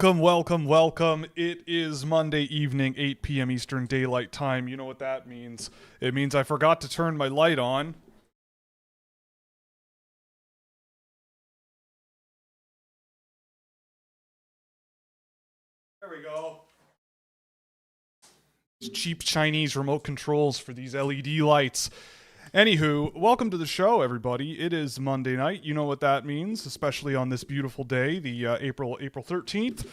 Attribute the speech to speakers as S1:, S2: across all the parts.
S1: Welcome. It is Monday evening, 8 p.m. Eastern Daylight Time. You know what that means. It means I forgot to turn my light on. There we go. Cheap Chinese remote controls for these LED lights. Anywho, welcome to the show, everybody. It is Monday night. You know what that means, especially on this beautiful day, the April 13th.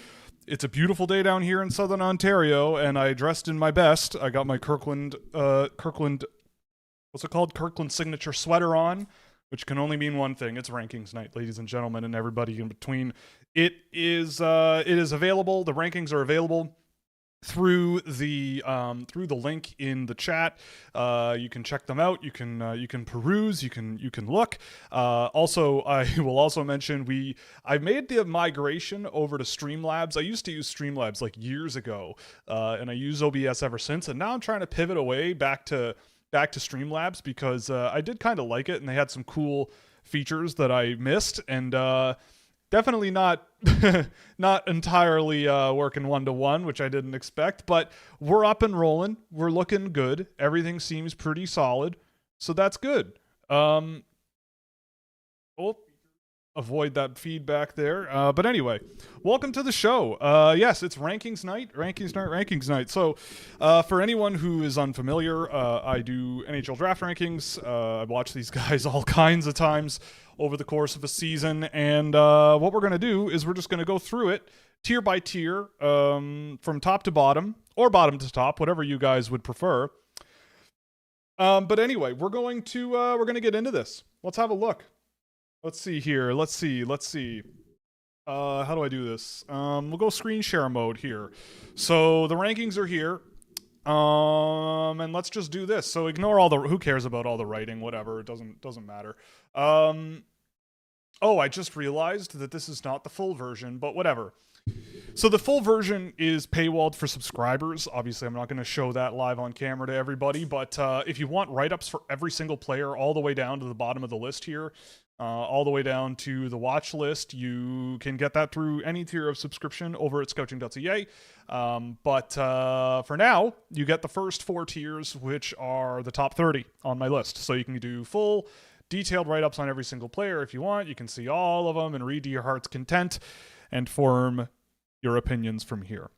S1: It's a beautiful day down here in Southern Ontario, and I dressed in my best. I got my Kirkland, what's it called? Kirkland signature sweater on, which can only mean one thing. It's rankings night, ladies and gentlemen, and everybody in between. It is available. The rankings are available through the link in the chat. You can check them out. You can peruse. You can look. Also, I will also mention I made the migration over to Streamlabs. I used to use Streamlabs like years ago, and I use OBS ever since. And now I'm trying to pivot away back to Streamlabs because I did kind of like it, and they had some cool features that I missed, and definitely not not entirely working one-to-one, which I didn't expect, but we're up and rolling. We're looking good. Everything seems pretty solid, so that's good. Avoid that feedback there. But anyway, welcome to the show. Yes, it's rankings night. So for anyone who is unfamiliar, I do NHL draft rankings. I watch these guys all kinds of times over the course of a season, and what we're going to do is we're just going to go through it tier by tier, from top to bottom, or bottom to top, whatever you guys would prefer. But anyway, we're going to get into this. Let's have a look. Let's see here. Let's see. How do I do this? We'll go screen share mode here. So the rankings are here. And let's just do this. So ignore who cares about all the writing, whatever. It doesn't matter. I just realized that this is not the full version, but whatever. So the full version is paywalled for subscribers. Obviously, I'm not going to show that live on camera to everybody, but if you want write-ups for every single player all the way down to the bottom of the list here, all the way down to the watch list, you can get that through any tier of subscription over at scouching.ca. But for now, you get the first 4 tiers, which are the top 30 on my list. So you can do full detailed write-ups on every single player if you want. You can see all of them and read to your heart's content and form your opinions from here.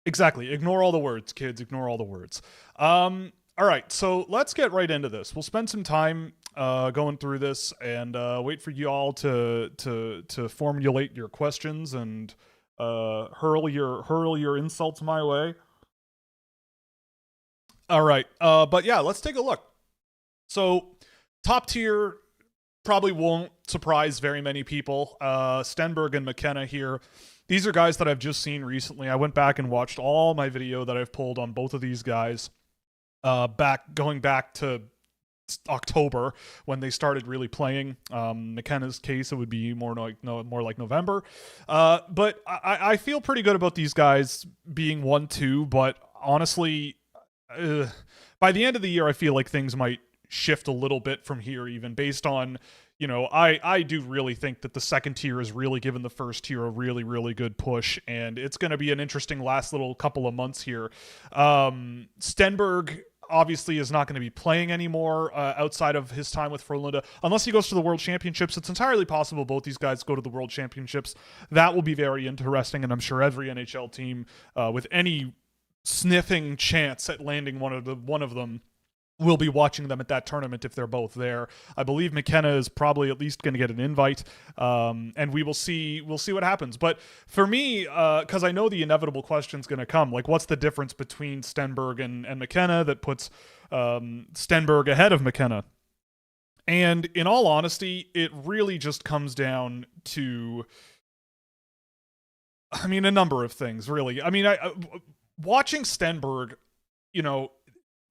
S1: Exactly. Ignore all the words, kids. Ignore all the words. All right, so let's get right into this. We'll spend some time going through this and wait for you all to formulate your questions and hurl your insults my way. All right, but yeah, let's take a look. So top tier probably won't surprise very many people. Stenberg and McKenna here. These are guys that I've just seen recently. I went back and watched all my video that I've pulled on both of these guys. Going back to October when they started really playing. McKenna's case, it would be more like November. But I feel pretty good about these guys being 1-2. But honestly, by the end of the year, I feel like things might shift a little bit from here, even based on, I do really think that the second tier has really given the first tier a really, really good push, and it's going to be an interesting last little couple of months here. Stenberg obviously is not going to be playing anymore outside of his time with Frölunda, unless he goes to the World Championships. It's entirely possible both these guys go to the World Championships. That will be very interesting, and I'm sure every NHL team with any sniffing chance at landing one of them will be watching them at that tournament if they're both there. I believe McKenna is probably at least going to get an invite, and we'll see what happens. But for me, because I know the inevitable question's going to come, like what's the difference between Stenberg and McKenna that puts Stenberg ahead of McKenna? And in all honesty, it really just comes down to, a number of things, really. Watching Stenberg,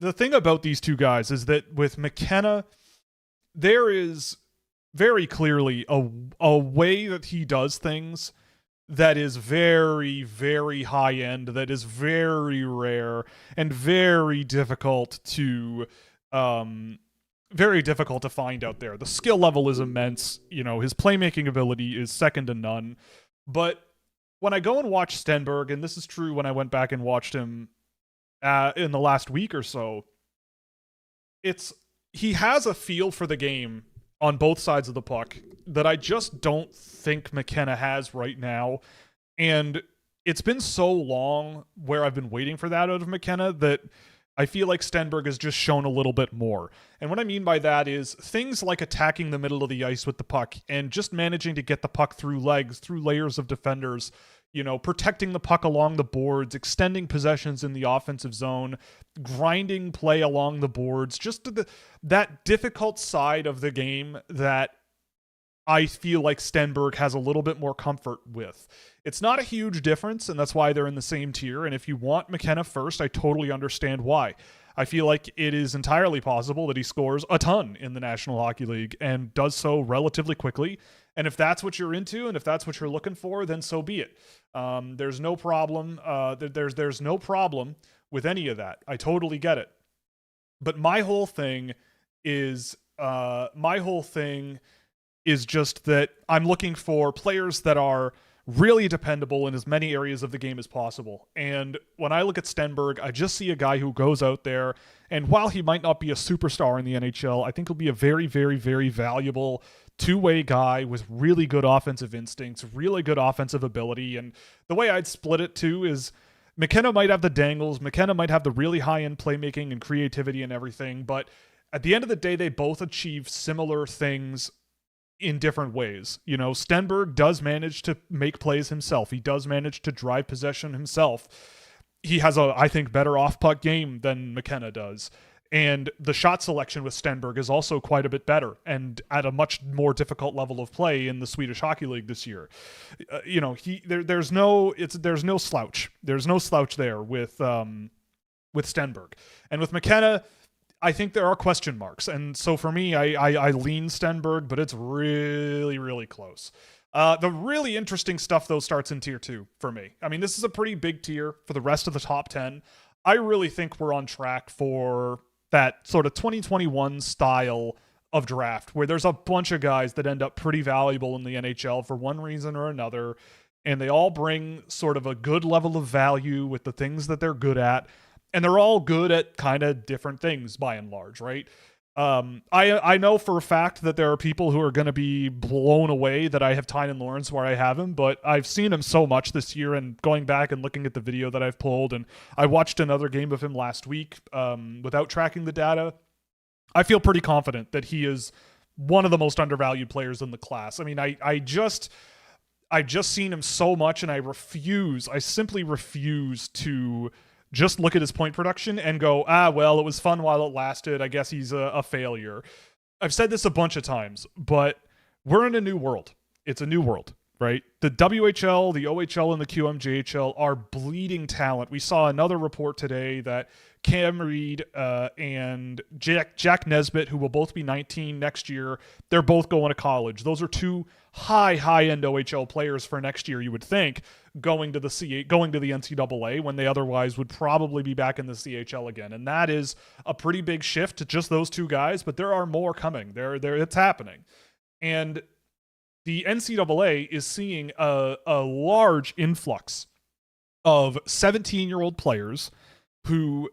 S1: the thing about these two guys is that with McKenna, there is very clearly a way that he does things that is very, very high end, that is very rare and very difficult to find out there. The skill level is immense. His playmaking ability is second to none. But when I go and watch Stenberg, and this is true when I went back and watched him in the last week or so, he has a feel for the game on both sides of the puck that I just don't think McKenna has right now. And it's been so long where I've been waiting for that out of McKenna that I feel like Stenberg has just shown a little bit more. And what I mean by that is things like attacking the middle of the ice with the puck and just managing to get the puck through legs, through layers of defenders, protecting the puck along the boards, extending possessions in the offensive zone, grinding play along the boards, just that difficult side of the game that I feel like Stenberg has a little bit more comfort with. It's not a huge difference, and that's why they're in the same tier. And if you want McKenna first, I totally understand why. I feel like it is entirely possible that he scores a ton in the National Hockey League and does so relatively quickly. And if that's what you're into and if that's what you're looking for, then so be it. There's no problem. There's no problem with any of that. I totally get it. But my whole thing is just that I'm looking for players that are really dependable in as many areas of the game as possible. And when I look at Stenberg, I just see a guy who goes out there, and while he might not be a superstar in the NHL, I think he'll be a very, very, very valuable two-way guy with really good offensive instincts, really good offensive ability. And the way I'd split it too is McKenna might have the dangles, McKenna might have the really high-end playmaking and creativity and everything, but at the end of the day, they both achieve similar things in different ways. Stenberg does manage to make plays himself. He does manage to drive possession himself. He has I think, better off-puck game than McKenna does. And the shot selection with Stenberg is also quite a bit better and at a much more difficult level of play in the Swedish Hockey League this year. There's no slouch. There's no slouch there with Stenberg. And with McKenna, I think there are question marks. And so for me, I lean Stenberg, but it's really, really close. The really interesting stuff, though, starts in tier 2 for me. I mean, this is a pretty big tier for the rest of the top 10. I really think we're on track for that sort of 2021 style of draft where there's a bunch of guys that end up pretty valuable in the NHL for one reason or another, and they all bring sort of a good level of value with the things that they're good at. And they're all good at kind of different things by and large, right? I know for a fact that there are people who are going to be blown away that I have Tynan Lawrence where I have him, but I've seen him so much this year, and going back and looking at the video that I've pulled, and I watched another game of him last week without tracking the data. I feel pretty confident that he is one of the most undervalued players in the class. I mean, I've just seen him so much, and I simply refuse to just look at his point production and go, well, it was fun while it lasted. I guess he's a failure. I've said this a bunch of times, but we're in a new world. It's a new world, right? The WHL, the OHL, and the QMJHL are bleeding talent. We saw another report today that Cam Reed and Jack Nesbitt, who will both be 19 next year, they're both going to college. Those are two high-end OHL players for next year, you would think, going to the NCAA when they otherwise would probably be back in the CHL again. And that is a pretty big shift to just those two guys, but there are more coming. It's happening. And the NCAA is seeing a large influx of 17-year-old players who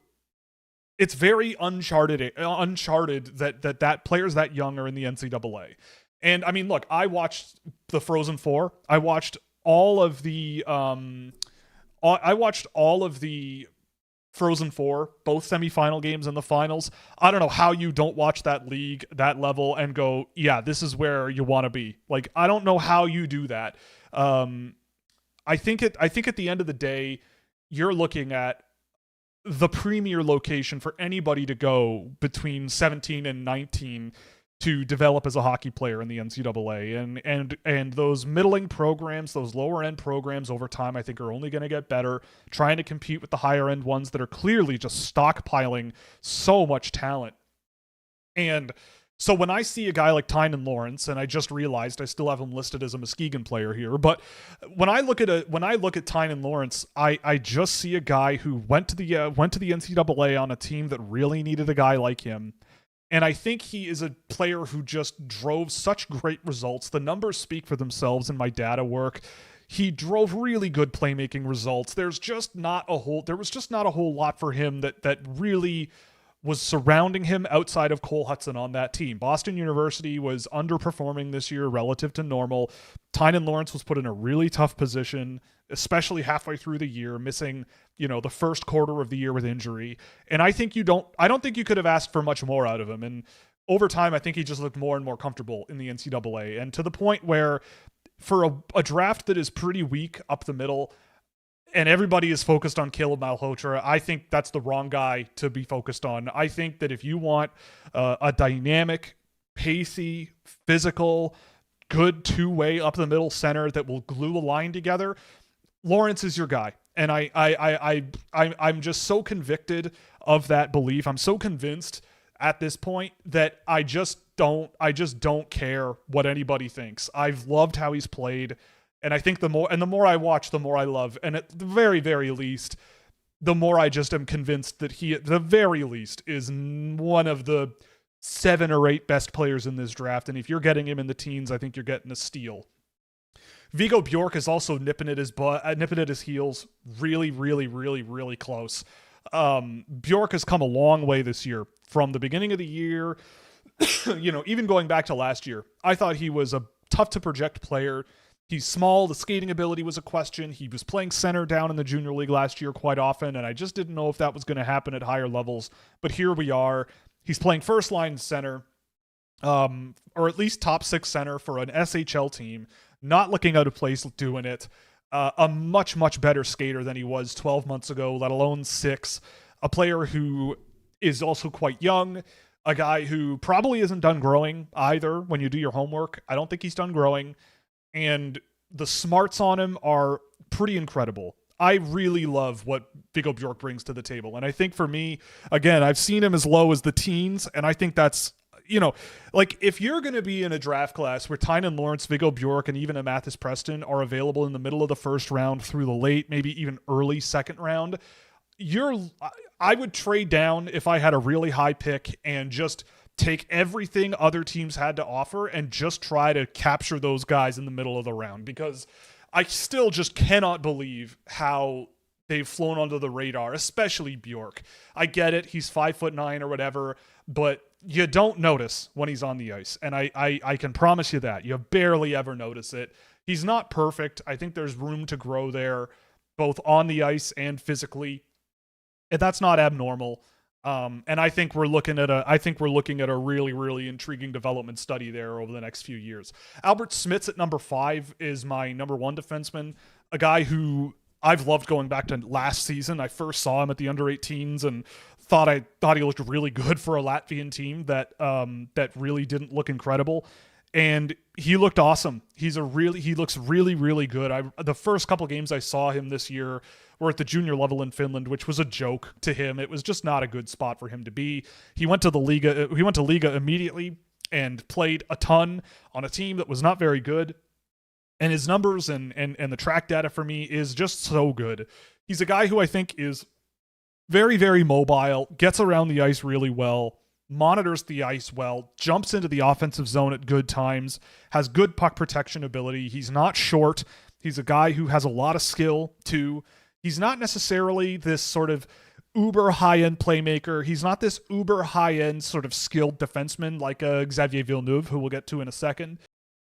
S1: it's very uncharted that players that young are in the NCAA. And I mean, look, I watched the Frozen Four. I watched all of the Frozen Four, both semifinal games and the finals. I don't know how you don't watch that league, that level, and go, yeah, this is where you want to be. Like, I don't know how you do that. I think at the end of the day, you're looking at the premier location for anybody to go between 17 and 19 to develop as a hockey player in the NCAA. And those middling programs, those lower end programs over time, I think are only going to get better, trying to compete with the higher end ones that are clearly just stockpiling so much talent. And so when I see a guy like Tynan Lawrence, and I just realized I still have him listed as a Muskegon player here, but when I look at Tynan Lawrence, I just see a guy who went to the NCAA on a team that really needed a guy like him. And I think he is a player who just drove such great results. The numbers speak for themselves in my data work. He drove really good playmaking results. There was just not a whole lot for him that really was surrounding him outside of Cole Hudson on that team. Boston University was underperforming this year relative to normal. Tynan Lawrence was put in a really tough position, especially halfway through the year, missing, the first quarter of the year with injury. And I don't think you could have asked for much more out of him. And over time, I think he just looked more and more comfortable in the NCAA. And to the point where for a draft that is pretty weak up the middle, and everybody is focused on Caleb Malhotra, I think that's the wrong guy to be focused on. I think that if you want a dynamic, pacey, physical, good two-way up-the-middle center that will glue a line together, Lawrence is your guy. And I'm just so convicted of that belief. I'm so convinced at this point that I just don't care what anybody thinks. I've loved how he's played. And I think the more I watch, the more I love. And at the very, very least, the more I just am convinced that he, at the very least, is one of the 7 or 8 best players in this draft. And if you're getting him in the teens, I think you're getting a steal. Vigo Bjork is also nipping at his heels, really, really, really, really close. Bjork has come a long way this year from the beginning of the year. Even going back to last year, I thought he was a tough to project player. He's small. The skating ability was a question. He was playing center down in the junior league last year quite often, and I just didn't know if that was going to happen at higher levels. But here we are. He's playing first line center, or at least top 6 center for an SHL team. Not looking out of place doing it. A much, much better skater than he was 12 months ago, let alone 6. A player who is also quite young. A guy who probably isn't done growing either when you do your homework. I don't think he's done growing. And the smarts on him are pretty incredible. I really love what Vigo Bjork brings to the table. And I think for me, again, I've seen him as low as the teens, and I think that's, if you're going to be in a draft class where Tynan Lawrence, Vigo Bjork, and even a Mathis Preston are available in the middle of the first round through the late, maybe even early second round, I would trade down if I had a really high pick and just take everything other teams had to offer and just try to capture those guys in the middle of the round, because I still just cannot believe how they've flown under the radar, especially Bjork. I get it. He's 5'9" or whatever, but you don't notice when he's on the ice. And I can promise you that. You barely ever notice it. He's not perfect. I think there's room to grow there, both on the ice and physically. And that's not abnormal. And I think we're looking at a really, really intriguing development study there over the next few years. Albert Smits at number 5 is my number 1 defenseman, a guy who I've loved going back to last season. I first saw him at the under 18s and thought he looked really good for a Latvian team that really didn't look incredible. And he looked awesome. He looks really, really good. The first couple games I saw him this year were at the junior level in Finland, which was a joke to him. It was just not a good spot for him to be. He went to Liga immediately and played a ton on a team that was not very good. And his numbers and the track data for me is just so good. He's a guy who I think is very, very mobile, gets around the ice really well, monitors the ice well, jumps into the offensive zone at good times, has good puck protection ability. He's not short. He's a guy who has a lot of skill too. He's not necessarily this sort of uber high-end playmaker. He's not this uber high-end sort of skilled defenseman like Xavier Villeneuve, who we'll get to in a second.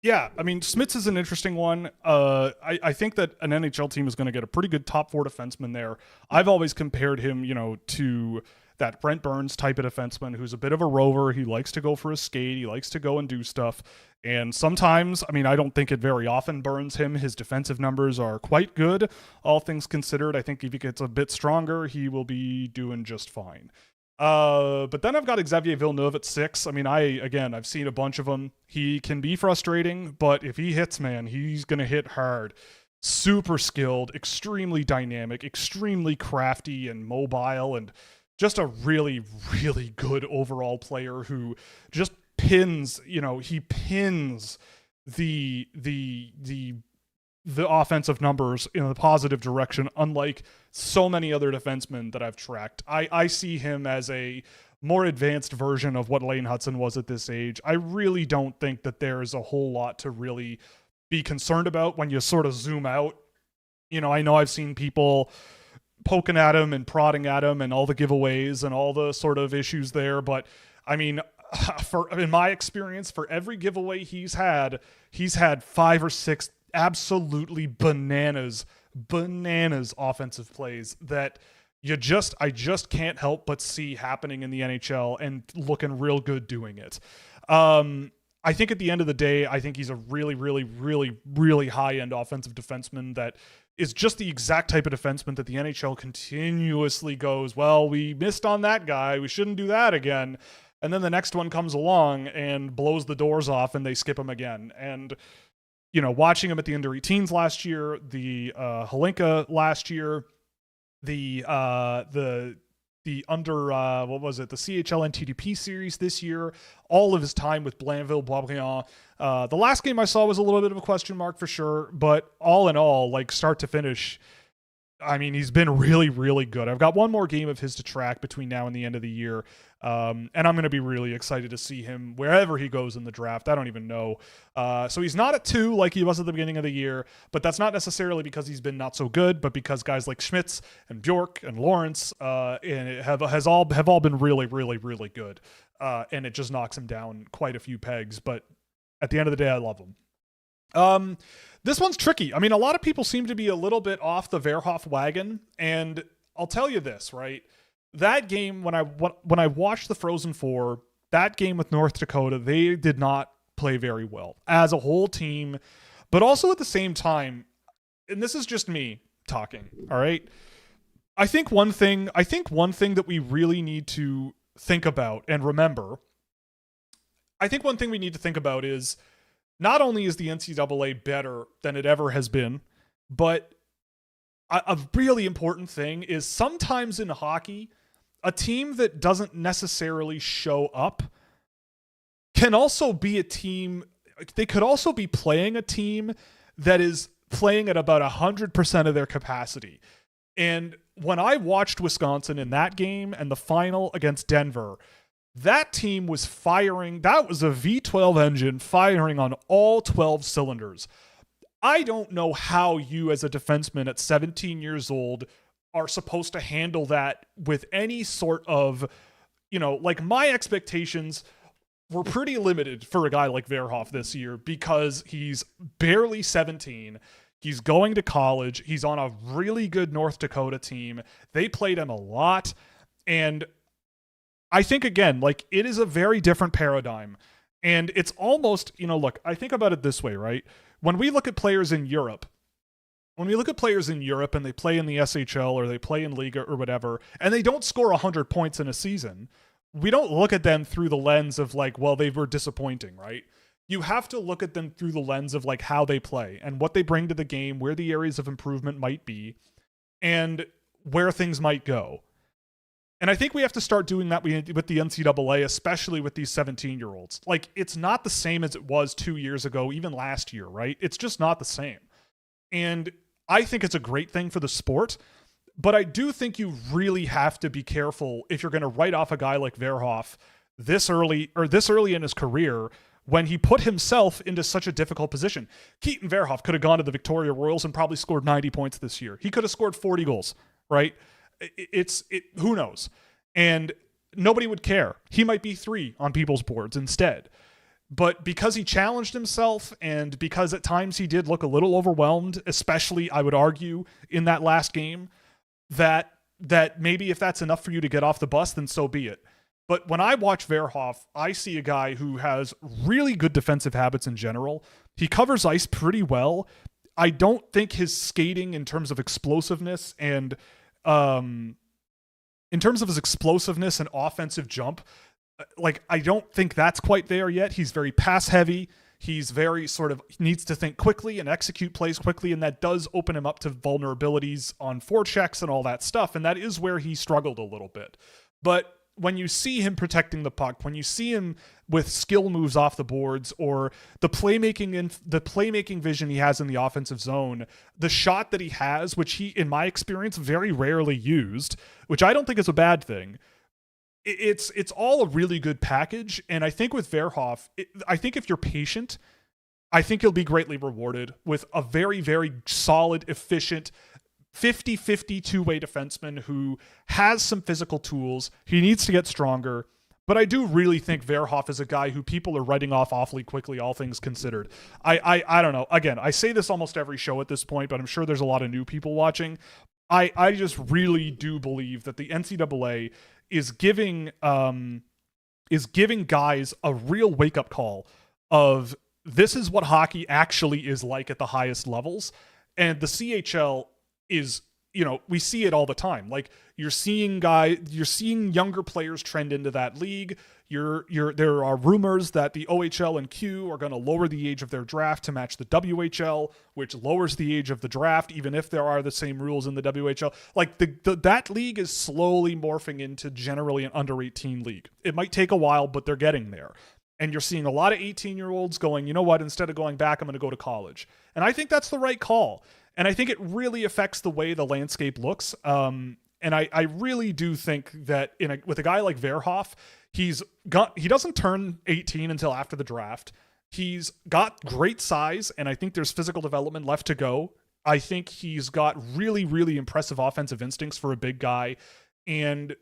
S1: Yeah, I mean, Smits is an interesting one. I think that an NHL team is going to get a pretty good top 4 defenseman there. I've always compared him, to that Brent Burns type of defenseman who's a bit of a rover. He likes to go for a skate. He likes to go and do stuff. And sometimes, I don't think it very often burns him. His defensive numbers are quite good, all things considered. I think if he gets a bit stronger, he will be doing just fine. But then I've got Xavier Villeneuve at 6. I've seen a bunch of them. He can be frustrating, but if he hits, man, he's going to hit hard. Super skilled, extremely dynamic, extremely crafty and mobile, and just a really, really good overall player who just pins the offensive numbers in a positive direction, unlike so many other defensemen that I've tracked. I see him as a more advanced version of what Lane Hudson was at this age. I really don't think that there's a whole lot to really be concerned about when you sort of zoom out. I know I've seen people poking at him and prodding at him and all the giveaways and all the sort of issues there. But I mean, in my experience, for every giveaway he's had 5 or 6 absolutely bananas offensive plays that I just can't help but see happening in the NHL and looking real good doing it. I think at the end of the day, I think he's a really, really, really, really high-end offensive defenseman that is just the exact type of defenseman that the NHL continuously goes, well, we missed on that guy, we shouldn't do that again. And then the next one comes along and blows the doors off and they skip him again. And, watching him at the under 18s last year, the Holinka last year, the under the CHL NTDP series this year, all of his time with Blainville, Boisbriand. The last game I saw was a little bit of a question mark for sure, but all in all, like start to finish, I mean, he's been really, really good. I've got one more game of his to track between now and the end of the year. And I'm going to be really excited to see him wherever he goes in the draft. I don't even know. So he's not at 2 like he was at the beginning of the year, but that's not necessarily because he's been not so good, but because guys like Schmitz and Bjork and Lawrence and have all been really, really, really good. And it just knocks him down quite a few pegs. But at the end of the day, I love him. This one's tricky. I mean, a lot of people seem to be a little bit off the Verhoff wagon, and I'll tell you this, right? That game, when I watched the Frozen Four, that game with North Dakota, they did not play very well as a whole team, but also at the same time, and this is just me talking, all right? I think one thing that we really need to think about and remember, is not only is the NCAA better than it ever has been, but a really important thing is sometimes in hockey, a team that doesn't necessarily show up can also be a team. They could also be playing a team that is playing at about 100% of their capacity. And when I watched Wisconsin in that game and the final against Denver, that team was firing. That was a V12 engine firing on all 12 cylinders. I don't know how you as a defenseman at 17 years old are supposed to handle that with any sort of, like my expectations were pretty limited for a guy like Verhoff this year because he's barely 17. He's going to college. He's on a really good North Dakota team. They played him a lot. And I think, again, like it is a very different paradigm. And it's almost, look, I think about it this way, right? When we look at players in Europe, and they play in the SHL or they play in Liga or whatever, and they don't score 100 points in a season, we don't look at them through the lens of like, well, they were disappointing, right? You have to look at them through the lens of like how they play and what they bring to the game, where the areas of improvement might be, and where things might go. And I think we have to start doing that with the NCAA, especially with these 17-year-olds. Like, it's not the same as it was 2 years ago, even last year, right? It's just not the same. And I think it's a great thing for the sport, but I do think you really have to be careful if you're going to write off a guy like Verhoff this early in his career when he put himself into such a difficult position. Keaton Verhoff could have gone to the Victoria Royals and probably scored 90 points this year. He could have scored 40 goals, right? Who knows? And nobody would care. He might be 3 on people's boards instead. But because he challenged himself and because at times he did look a little overwhelmed, especially I would argue in that last game, that maybe if that's enough for you to get off the bus, then so be it. But when I watch Verhoff, I see a guy who has really good defensive habits in general. He covers ice pretty well. I don't think his skating in terms of explosiveness and and offensive jump, like, I don't think that's quite there yet. He's very pass heavy. He's very needs to think quickly and execute plays quickly. And that does open him up to vulnerabilities on forechecks and all that stuff. And that is where he struggled a little bit. But when you see him protecting the puck, when you see him with skill moves off the boards or the playmaking vision he has in the offensive zone, the shot that he has, which he, in my experience, very rarely used, which I don't think is a bad thing. It's all a really good package. And I think with Verhoff, I think if you're patient I think he'll be greatly rewarded with a very, very solid, efficient 50-50 two-way defenseman who has some physical tools. He needs to get stronger. But I do really think Verhoff is a guy who people are writing off awfully quickly, all things considered. I don't know. Again, I say this almost every show at this point, but I'm sure there's a lot of new people watching. I just really do believe that the NCAA is giving guys a real wake-up call of this is what hockey actually is like at the highest levels. And the CHL is, we see it all the time. Like you're seeing younger players trend into that league. There are rumors that the OHL and Q are going to lower the age of their draft to match the WHL, which lowers the age of the draft, even if there are the same rules in the WHL. Like that league is slowly morphing into generally an under 18 league. It might take a while, but they're getting there. And you're seeing a lot of 18-year-olds going, you know what, instead of going back, I'm going to go to college. And I think that's the right call. And I think it really affects the way the landscape looks. And I really do think that with a guy like Verhoff, he doesn't turn 18 until after the draft. He's got great size, and I think there's physical development left to go. I think he's got really, really impressive offensive instincts for a big guy. And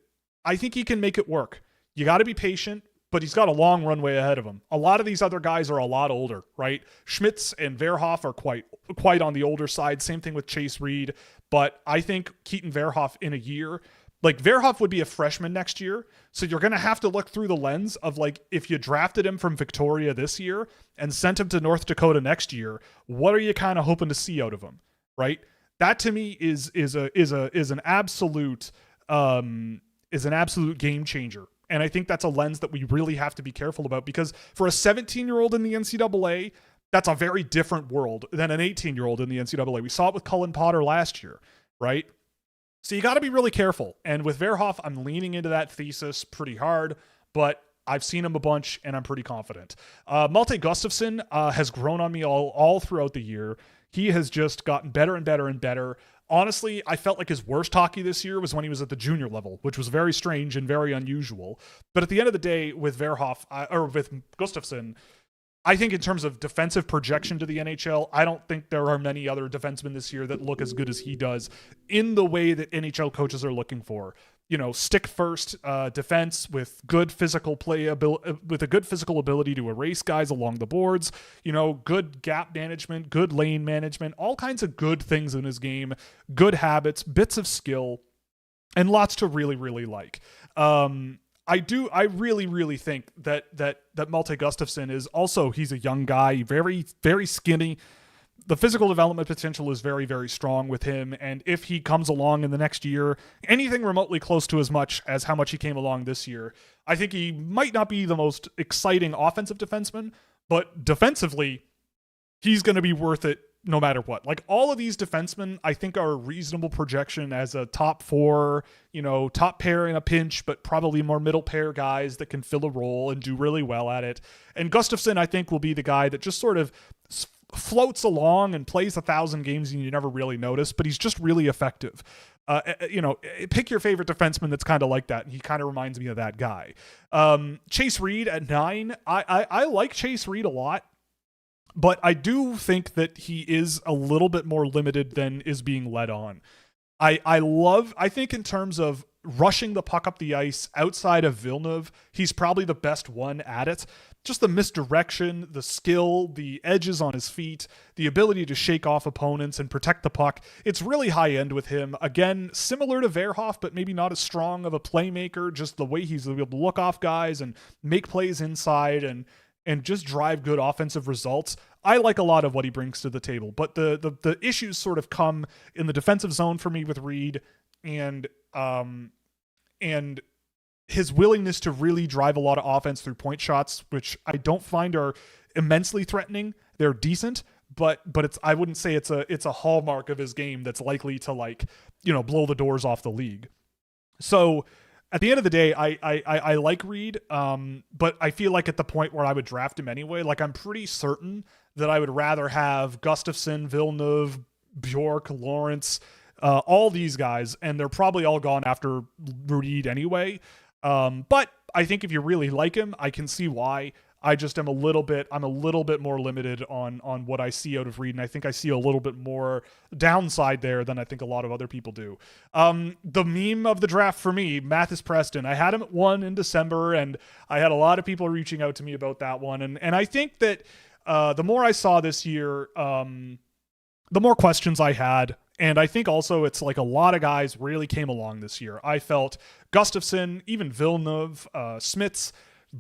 S1: I think he can make it work. You got to be patient, but he's got a long runway ahead of him. A lot of these other guys are a lot older, right? Schmitz and Verhoff are quite on the older side. Same thing with Chase Reed. But I think Keaton Verhoff in a year, like Verhoff would be a freshman next year. So you're going to have to look through the lens of like, if you drafted him from Victoria this year and sent him to North Dakota next year, what are you kind of hoping to see out of him? Right? That to me is an absolute game changer. And I think that's a lens that we really have to be careful about, because for a 17-year-old in the NCAA, that's a very different world than an 18-year-old in the NCAA. We saw it with Cullen Potter last year, right? So you got to be really careful. And with Verhoff, I'm leaning into that thesis pretty hard, but I've seen him a bunch and I'm pretty confident. Malte Gustafsson has grown on me all throughout the year. He has just gotten better and better and better. Honestly, I felt like his worst hockey this year was when he was at the junior level, which was very strange and very unusual. But at the end of the day, with Verhoff or with Gustafsson, I think in terms of defensive projection to the NHL, I don't think there are many other defensemen this year that look as good as he does in the way that NHL coaches are looking for. Stick first defense with good physical with a good physical ability to erase guys along the boards, good gap management, good lane management, all kinds of good things in his game, good habits, bits of skill, and lots to really, really like. I really, really think that Malte Gustafsson is also, he's a young guy, very, very skinny. The physical development potential is very, very strong with him. And if he comes along in the next year, anything remotely close to as much as how much he came along this year, I think he might not be the most exciting offensive defenseman, but defensively, he's going to be worth it no matter what. Like all of these defensemen, I think are a reasonable projection as a top 4, top pair in a pinch, but probably more middle pair guys that can fill a role and do really well at it. And Gustafsson, I think, will be the guy that just sort of floats along and plays 1,000 games and you never really notice, but he's just really effective. Pick your favorite defenseman that's kind of like that. And he kind of reminds me of that guy. Chase Reed at 9. I like Chase Reed a lot, but I do think that he is a little bit more limited than is being led on. I think in terms of rushing the puck up the ice outside of Villeneuve, he's probably the best one at it. Just the misdirection, the skill, the edges on his feet, the ability to shake off opponents and protect the puck. It's really high end with him. Again, similar to Verhoff, but maybe not as strong of a playmaker, just the way he's able to look off guys and make plays inside and just drive good offensive results. I like a lot of what he brings to the table, but the issues sort of come in the defensive zone for me with Reed and his willingness to really drive a lot of offense through point shots, which I don't find are immensely threatening. They're decent, but I wouldn't say it's a hallmark of his game that's likely to blow the doors off the league. So at the end of the day, I like Reed, but I feel like at the point where I would draft him anyway, like I'm pretty certain that I would rather have Gustafsson, Villeneuve, Bjork, Lawrence, all these guys, and they're probably all gone after Reed anyway. But I think if you really like him, I can see why. I just am a little bit more limited on what I see out of Reed, and I think I see a little bit more downside there than I think a lot of other people do. The meme of the draft for me, Mathis Preston, I had him at 1 in December, and I had a lot of people reaching out to me about that one, and I think that the more I saw this year, the more questions I had. And I think also it's like a lot of guys really came along this year. I felt Gustafson, even Villeneuve, Smits,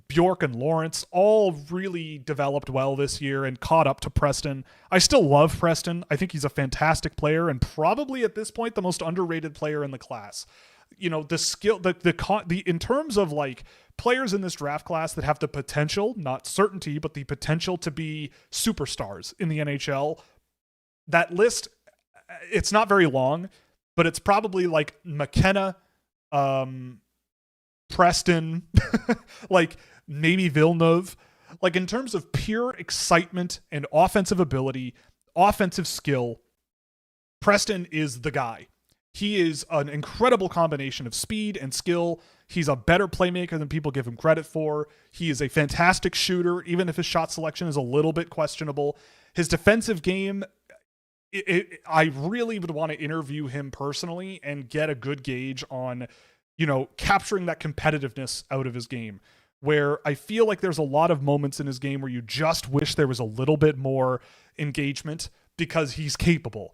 S1: Bjork, and Lawrence all really developed well this year and caught up to Preston. I still love Preston. I think he's a fantastic player and probably at this point the most underrated player in the class. You know, the skill, the in terms of like players in this draft class that have the potential, not certainty, but the potential to be superstars in the NHL, that list, it's not very long, but it's probably like McKenna, Preston, like maybe Villeneuve. Like in terms of pure excitement and offensive ability, offensive skill, Preston is the guy. He is an incredible combination of speed and skill. He's a better playmaker than people give him credit for. He is a fantastic shooter, even if his shot selection is a little bit questionable. His defensive game, I really would want to interview him personally and get a good gauge on, you know, capturing that competitiveness out of his game, where I feel like there's a lot of moments in his game where you just wish there was a little bit more engagement because he's capable.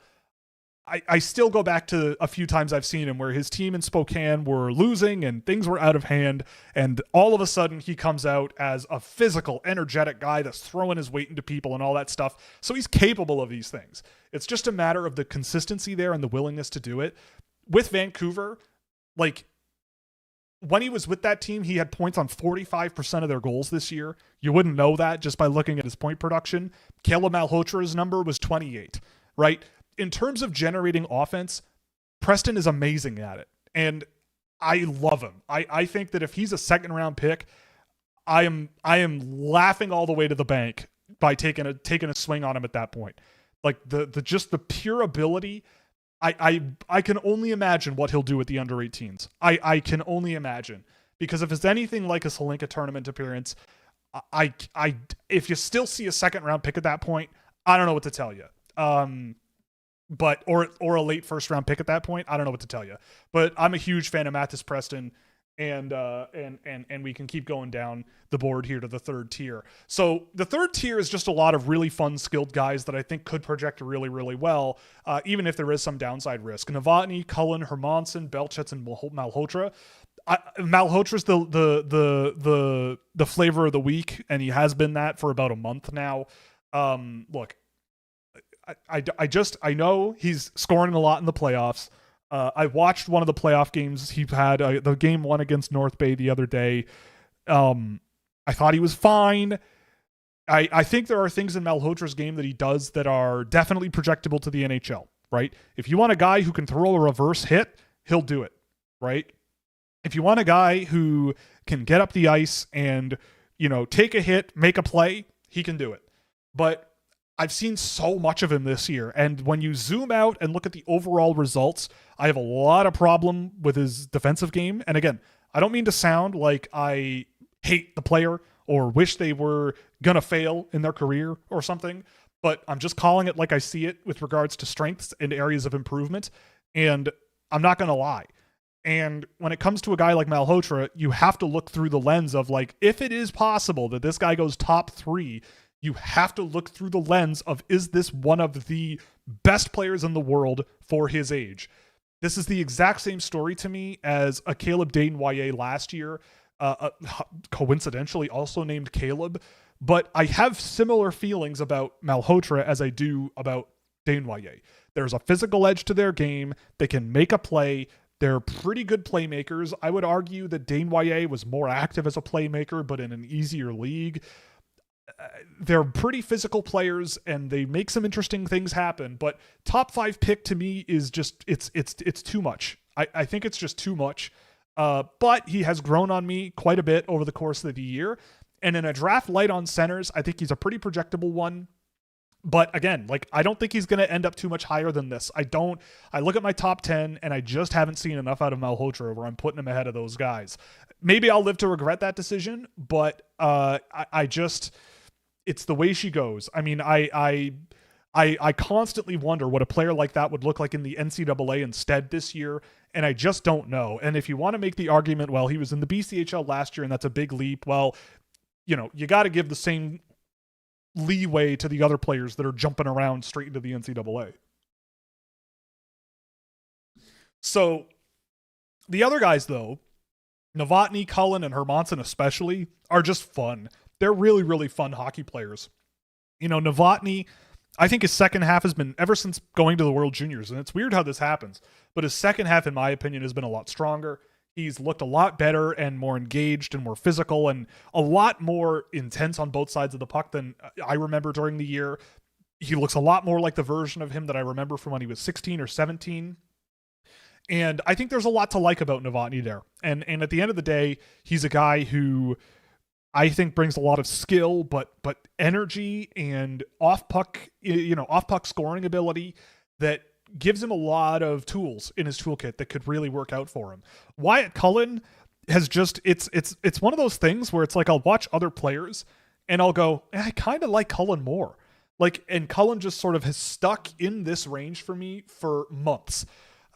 S1: I still go back to a few times I've seen him where his team in Spokane were losing and things were out of hand, and all of a sudden he comes out as a physical, energetic guy that's throwing his weight into people and all that stuff. So he's capable of these things. It's just a matter of the consistency there and the willingness to do it. With Vancouver, like when he was with that team, he had points on 45% of their goals this year. You wouldn't know that just by looking at his point production. Caleb Malhotra's number was 28, right? In terms of generating offense, Preston is amazing at it. And I love him. I think that if he's a second round pick, I am laughing all the way to the bank by taking a swing on him at that point. Like the just the pure ability. I can only imagine what he'll do with the under 18s. I can only imagine, because if it's anything like a Salinka tournament appearance, if you still see a second round pick at that point, I don't know what to tell you. But or a late first round pick at that point, I don't know what to tell you. But I'm a huge fan of Mathis Preston, and we can keep going down the board here to the third tier. So the third tier is just a lot of really fun, skilled guys that I think could project really, really well, even if there is some downside risk. Novotny, Cullen, Hermanson, Belchets, and Malhotra. Malhotra's the flavor of the week, and he has been that for about a month now. Look, I know he's scoring a lot in the playoffs. I watched one of the playoff games he had, the game 1 against North Bay the other day. I thought he was fine. I think there are things in Malhotra's game that he does that are definitely projectable to the NHL, right? If you want a guy who can throw a reverse hit, he'll do it, right? If you want a guy who can get up the ice and, you know, take a hit, make a play, he can do it. But I've seen so much of him this year, and when you zoom out and look at the overall results, I have a lot of problem with his defensive game. And again, I don't mean to sound like I hate the player or wish they were gonna fail in their career or something, but I'm just calling it like I see it with regards to strengths and areas of improvement, and I'm not gonna lie. And when it comes to a guy like Malhotra, you have to look through the lens of like, if it is possible that this guy goes top 3, you have to look through the lens of, is this one of the best players in the world for his age? This is the exact same story to me as a Caleb Desnoyers last year, coincidentally also named Caleb. But I have similar feelings about Malhotra as I do about Desnoyers. There's a physical edge to their game. They can make a play. They're pretty good playmakers. I would argue that Desnoyers was more active as a playmaker, but in an easier league. They're pretty physical players and they make some interesting things happen, but top 5 pick to me is just, it's too much. I think it's just too much. But he has grown on me quite a bit over the course of the year. And in a draft light on centers, I think he's a pretty projectable one. But again, like, I don't think he's going to end up too much higher than this. I look at my top 10 and I just haven't seen enough out of Malhotra where I'm putting him ahead of those guys. Maybe I'll live to regret that decision, but I just, it's the way she goes. I mean, I constantly wonder what a player like that would look like in the NCAA instead this year, and I just don't know. And if you want to make the argument, well, he was in the BCHL last year and that's a big leap, well, you know, you got to give the same leeway to the other players that are jumping around straight into the NCAA. So the other guys, though, Novotny, Cullen, and Hermanson especially, are just fun. They're really, really fun hockey players. You know, Novotny, I think his second half has been, ever since going to the World Juniors, and it's weird how this happens, but his second half, in my opinion, has been a lot stronger. He's looked a lot better and more engaged and more physical and a lot more intense on both sides of the puck than I remember during the year. He looks a lot more like the version of him that I remember from when he was 16 or 17. And I think there's a lot to like about Novotny there. And at the end of the day, he's a guy who I think brings a lot of skill, but energy and off puck scoring ability that gives him a lot of tools in his toolkit that could really work out for him. Wyatt Cullen has just, it's one of those things where it's like I'll watch other players and I'll go, I kind of like Cullen more. Like, and Cullen just sort of has stuck in this range for me for months.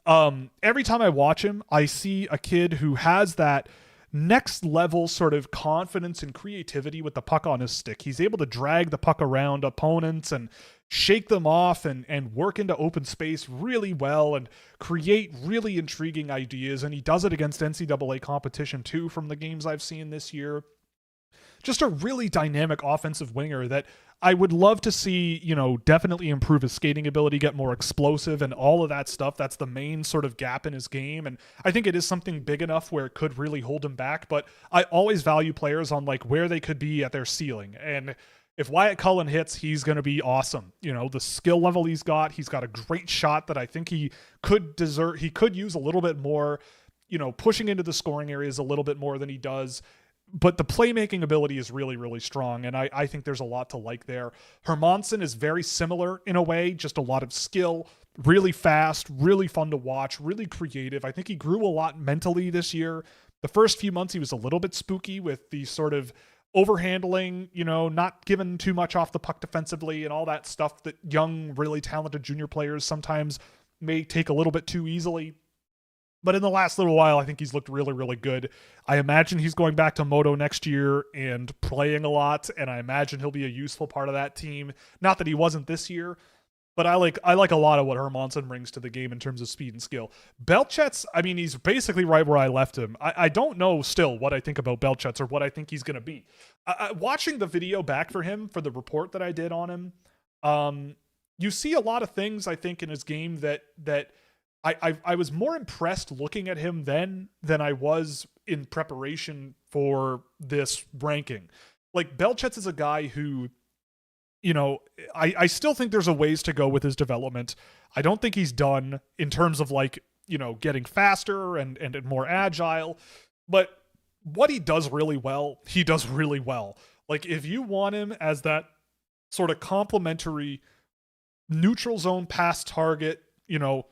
S1: Every time I watch him, I see a kid who has that next level sort of confidence and creativity with the puck on his stick. He's able to drag the puck around opponents and shake them off and work into open space really well and create really intriguing ideas. And he does it against NCAA competition too, from the games I've seen this year. Just a really dynamic offensive winger that I would love to see, you know, definitely improve his skating ability, get more explosive and all of that stuff. That's the main sort of gap in his game. And I think it is something big enough where it could really hold him back. But I always value players on like where they could be at their ceiling. And if Wyatt Cullen hits, he's going to be awesome. You know, the skill level he's got a great shot that I think he could use a little bit more, you know, pushing into the scoring areas a little bit more than he does. But the playmaking ability is really, really strong, and I think there's a lot to like there. Hermanson is very similar in a way, just a lot of skill, really fast, really fun to watch, really creative. I think he grew a lot mentally this year. The first few months he was a little bit spooky with the sort of overhandling, you know, not giving too much off the puck defensively and all that stuff that young, really talented junior players sometimes may take a little bit too easily. But in the last little while, I think he's looked really, really good. I imagine he's going back to Moto next year and playing a lot, and I imagine he'll be a useful part of that team. Not that he wasn't this year, but I like a lot of what Hermanson brings to the game in terms of speed and skill. Belchet's, I mean, he's basically right where I left him. I don't know still what I think about Belchet's or what I think he's going to be. Watching the video back for him, for the report that I did on him, you see a lot of things, I think, in his game that I was more impressed looking at him then than I was in preparation for this ranking. Like, Belchet's is a guy who, you know, I still think there's a ways to go with his development. I don't think he's done in terms of, like, you know, getting faster and more agile. But what he does really well, he does really well. Like, if you want him as that sort of complementary neutral zone pass target, you know,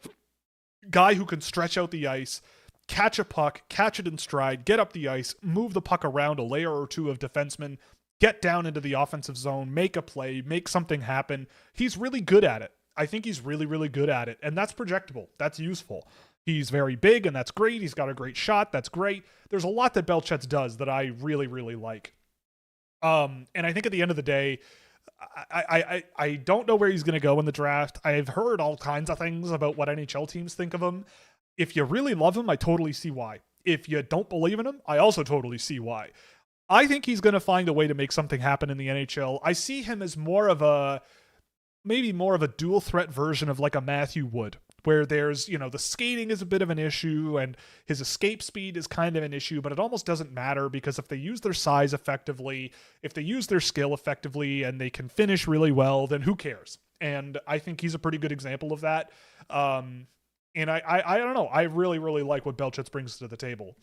S1: guy who can stretch out the ice, catch a puck, catch it in stride, get up the ice, move the puck around a layer or two of defensemen, get down into the offensive zone, make a play, make something happen. He's really good at it. I think he's really, really good at it. And that's projectable. That's useful. He's very big, and that's great. He's got a great shot. That's great. There's a lot that Belchet's does that I really, really like. And I think at the end of the day, I don't know where he's going to go in the draft. I've heard all kinds of things about what NHL teams think of him. If you really love him, I totally see why. If you don't believe in him, I also totally see why. I think he's going to find a way to make something happen in the NHL. I see him as maybe more of a dual threat version of like a Matthew Wood, where there's, you know, the skating is a bit of an issue and his escape speed is kind of an issue, but it almost doesn't matter because if they use their size effectively, if they use their skill effectively and they can finish really well, then who cares? And I think he's a pretty good example of that. And I don't know. I really, really like what Belchet's brings to the table.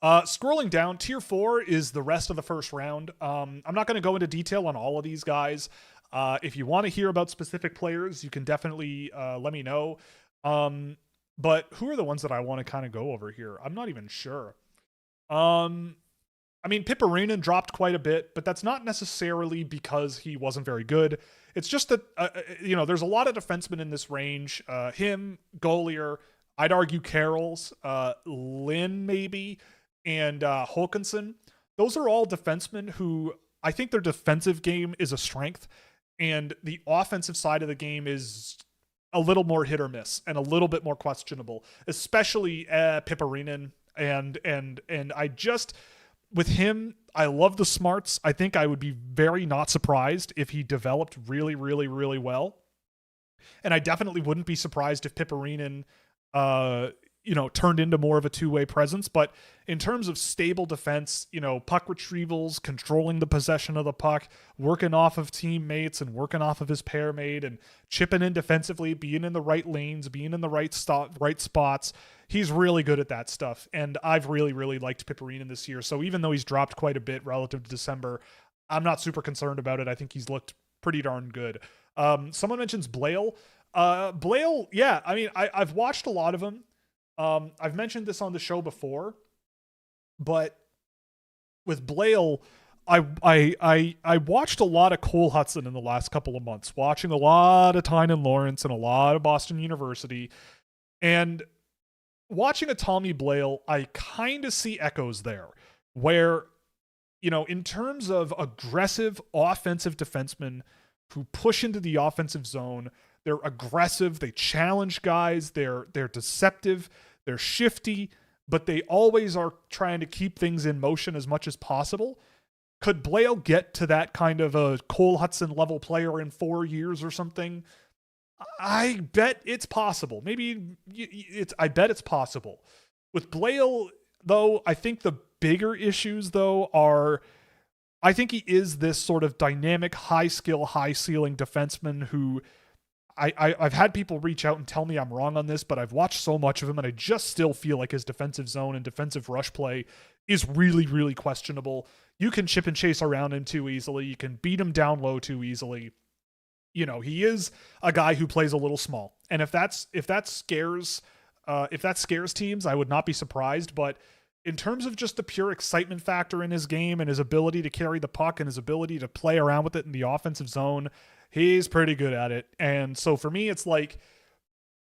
S1: Scrolling down, tier 4 is the rest of the first round. I'm not going to go into detail on all of these guys. If you want to hear about specific players, you can definitely let me know. But who are the ones that I want to kind of go over here? I'm not even sure. I mean, Piperinen dropped quite a bit, but that's not necessarily because he wasn't very good. It's just that, there's a lot of defensemen in this range. Him, Golier, I'd argue Carroll's, Lynn maybe, and Hulkinson. Those are all defensemen who I think their defensive game is a strength, and the offensive side of the game is a little more hit or miss and a little bit more questionable, especially Piperinen. And I just... With him, I love the smarts. I think I would be very not surprised if he developed really, really, really well. And I definitely wouldn't be surprised if Piperinen, turned into more of a two-way presence. But in terms of stable defense, puck retrievals, controlling the possession of the puck, working off of teammates and working off of his pair mate and chipping in defensively, being in the right lanes, being in the right spots. He's really good at that stuff. And I've really, really liked Piperinen this year. So even though he's dropped quite a bit relative to December, I'm not super concerned about it. I think he's looked pretty darn good. Someone mentions Blale. Blale, yeah, I mean, I've watched a lot of him. I've mentioned this on the show before, but with Blale, I watched a lot of Cole Hudson in the last couple of months, watching a lot of Tynan Lawrence and a lot of Boston University, and watching a Tommy Blale, I kind of see echoes there where, in terms of aggressive offensive defensemen who push into the offensive zone, they're aggressive, they challenge guys, they're deceptive, they're shifty, but they always are trying to keep things in motion as much as possible. Could Blale get to that kind of a Cole Hudson level player in 4 years or something? I bet it's possible. I bet it's possible. With Blale, though, I think the bigger issues, though, are I think he is this sort of dynamic, high skill, high ceiling defenseman who I've had people reach out and tell me I'm wrong on this, but I've watched so much of him and I just still feel like his defensive zone and defensive rush play is really, really questionable. You can chip and chase around him too easily. You can beat him down low too easily. He is a guy who plays a little small. And if that scares teams, I would not be surprised. But in terms of just the pure excitement factor in his game and his ability to carry the puck and his ability to play around with it in the offensive zone, he's pretty good at it. And so for me, it's like,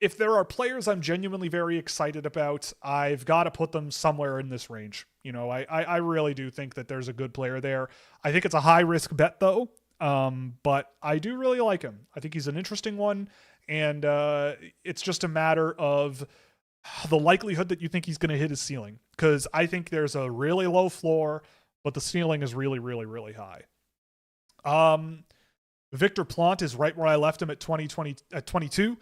S1: if there are players I'm genuinely very excited about, I've got to put them somewhere in this range. I really do think that there's a good player there. I think it's a high risk bet though. But I do really like him. I think he's an interesting one. And it's just a matter of the likelihood that you think he's going to hit his ceiling. Because I think there's a really low floor, but the ceiling is really, really, really high. Victor Plante is right where I left him at 22.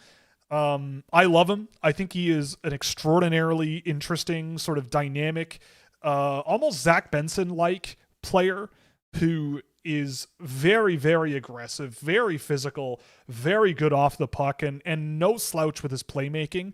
S1: I love him. I think he is an extraordinarily interesting, sort of dynamic, almost Zach Benson-like player who is very, very aggressive, very physical, very good off the puck, and no slouch with his playmaking.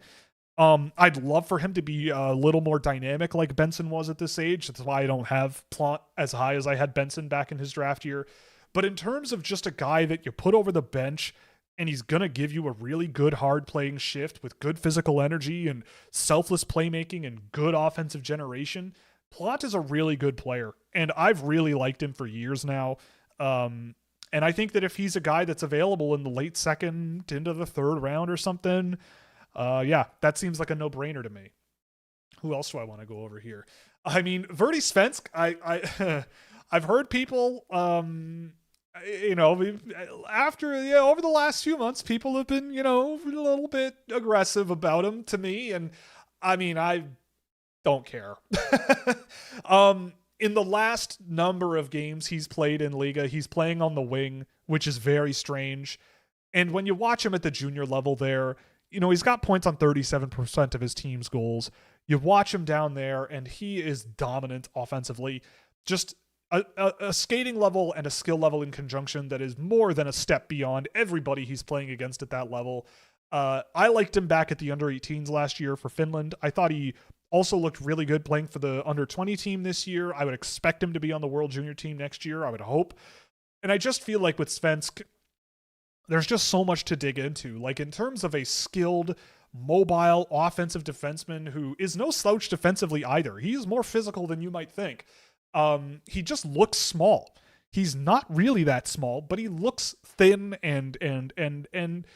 S1: I'd love for him to be a little more dynamic like Benson was at this age. That's why I don't have Plante as high as I had Benson back in his draft year. But in terms of just a guy that you put over the bench and he's going to give you a really good hard playing shift with good physical energy and selfless playmaking and good offensive generation, Plante is a really good player. And I've really liked him for years now. And I think that if he's a guy that's available in the late second into the third round or something, that seems like a no-brainer to me. Who else do I want to go over here? I mean, Verdi Svensk, I've heard people, over the last few months, people have been, a little bit aggressive about him to me. And I mean, I don't care. In the last number of games he's played in Liga, he's playing on the wing, which is very strange. And when you watch him at the junior level there, he's got points on 37% of his team's goals. You watch him down there, and he is dominant offensively. Just a skating level and a skill level in conjunction that is more than a step beyond everybody he's playing against at that level. I liked him back at the under-18s last year for Finland. I thought he also looked really good playing for the under-20 team this year. I would expect him to be on the World Junior team next year, I would hope. And I just feel like with Svensk, there's just so much to dig into. Like in terms of a skilled, mobile, offensive defenseman who is no slouch defensively either. He's more physical than you might think. He just looks small. He's not really that small, but he looks thin and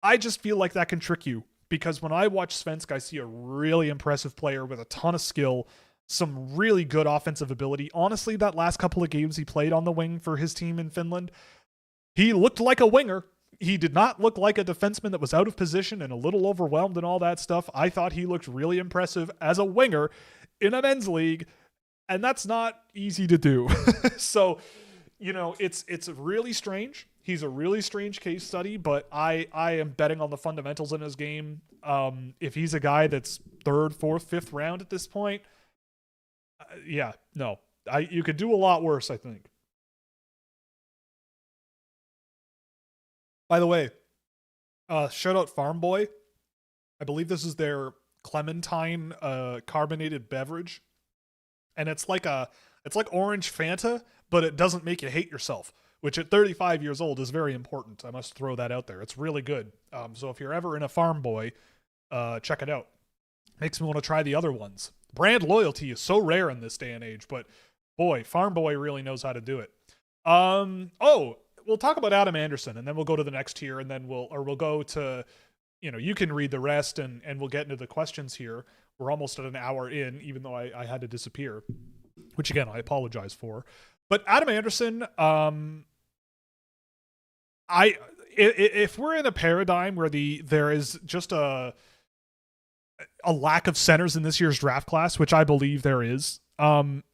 S1: I just feel like that can trick you because when I watch Svensk, I see a really impressive player with a ton of skill, some really good offensive ability. Honestly, that last couple of games he played on the wing for his team in Finland, he looked like a winger. He did not look like a defenseman that was out of position and a little overwhelmed and all that stuff. I thought he looked really impressive as a winger in a men's league, and that's not easy to do. So, it's really strange. He's a really strange case study, but I am betting on the fundamentals in his game. If he's a guy that's third, fourth, fifth round at this point, you could do a lot worse, I think. By the way, shout out Farm Boy. I believe this is their Clementine carbonated beverage, and it's like orange Fanta, but it doesn't make you hate yourself, which at 35 years old is very important. I must throw that out there. It's really good. So if you're ever in a Farm Boy, check it out. Makes me want to try the other ones. Brand loyalty is so rare in this day and age, but boy, Farm Boy really knows how to do it. We'll talk about Adam Anderson, and then we'll go to the next tier, and then we'll go to, you can read the rest, and we'll get into the questions here. We're almost at an hour in, even though I had to disappear, which again, I apologize for. But Adam Anderson, if we're in a paradigm where there is just a lack of centers in this year's draft class, which I believe there is, him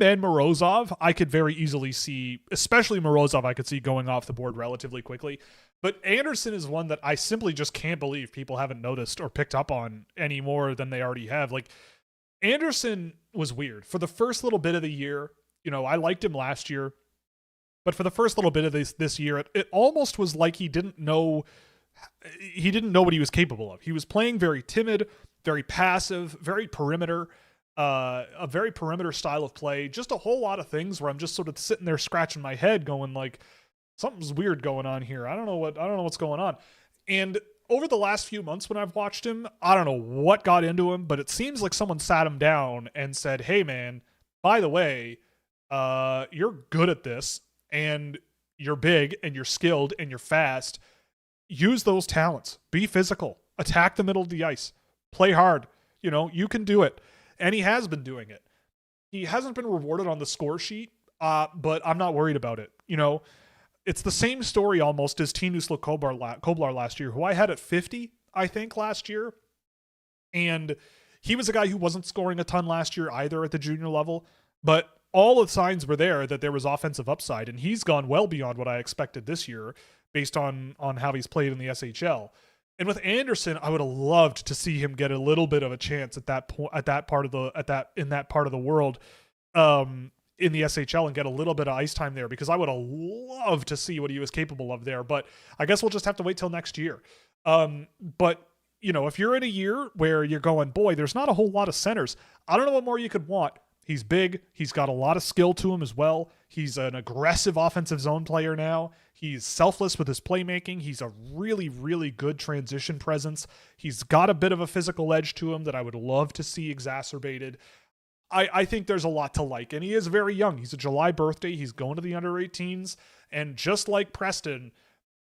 S1: and Morozov, I could very easily see, especially Morozov, I could see going off the board relatively quickly. But Anderson is one that I simply just can't believe people haven't noticed or picked up on any more than they already have. Like, Anderson was weird. For the first little bit of the year, I liked him last year, but for the first little bit of this year, it almost was like he didn't know what he was capable of. He was playing very timid, very passive, very perimeter. A very perimeter style of play, just a whole lot of things where I'm just sort of sitting there scratching my head going like, something's weird going on here. I don't know what's going on. And over the last few months when I've watched him, I don't know what got into him, but it seems like someone sat him down and said, hey man, by the way, you're good at this and you're big and you're skilled and you're fast. Use those talents, be physical, attack the middle of the ice, play hard. You can do it. And he has been doing it. He hasn't been rewarded on the score sheet, but I'm not worried about it. It's the same story almost as Tinusla Koblar last year, who I had at 50, I think, last year. And he was a guy who wasn't scoring a ton last year either at the junior level, but all the signs were there that there was offensive upside, and he's gone well beyond what I expected this year based on how he's played in the SHL. And with Anderson, I would have loved to see him get a little bit of a chance at that point, in that part of the world, in the SHL, and get a little bit of ice time there, because I would have loved to see what he was capable of there. But I guess we'll just have to wait till next year. But if you're in a year where you're going, boy, there's not a whole lot of centers, I don't know what more you could want. He's big. He's got a lot of skill to him as well. He's an aggressive offensive zone player now. He's selfless with his playmaking. He's a really, really good transition presence. He's got a bit of a physical edge to him that I would love to see exacerbated. I think there's a lot to like, and he is very young. He's a July birthday. He's going to the under-18s, and just like Preston,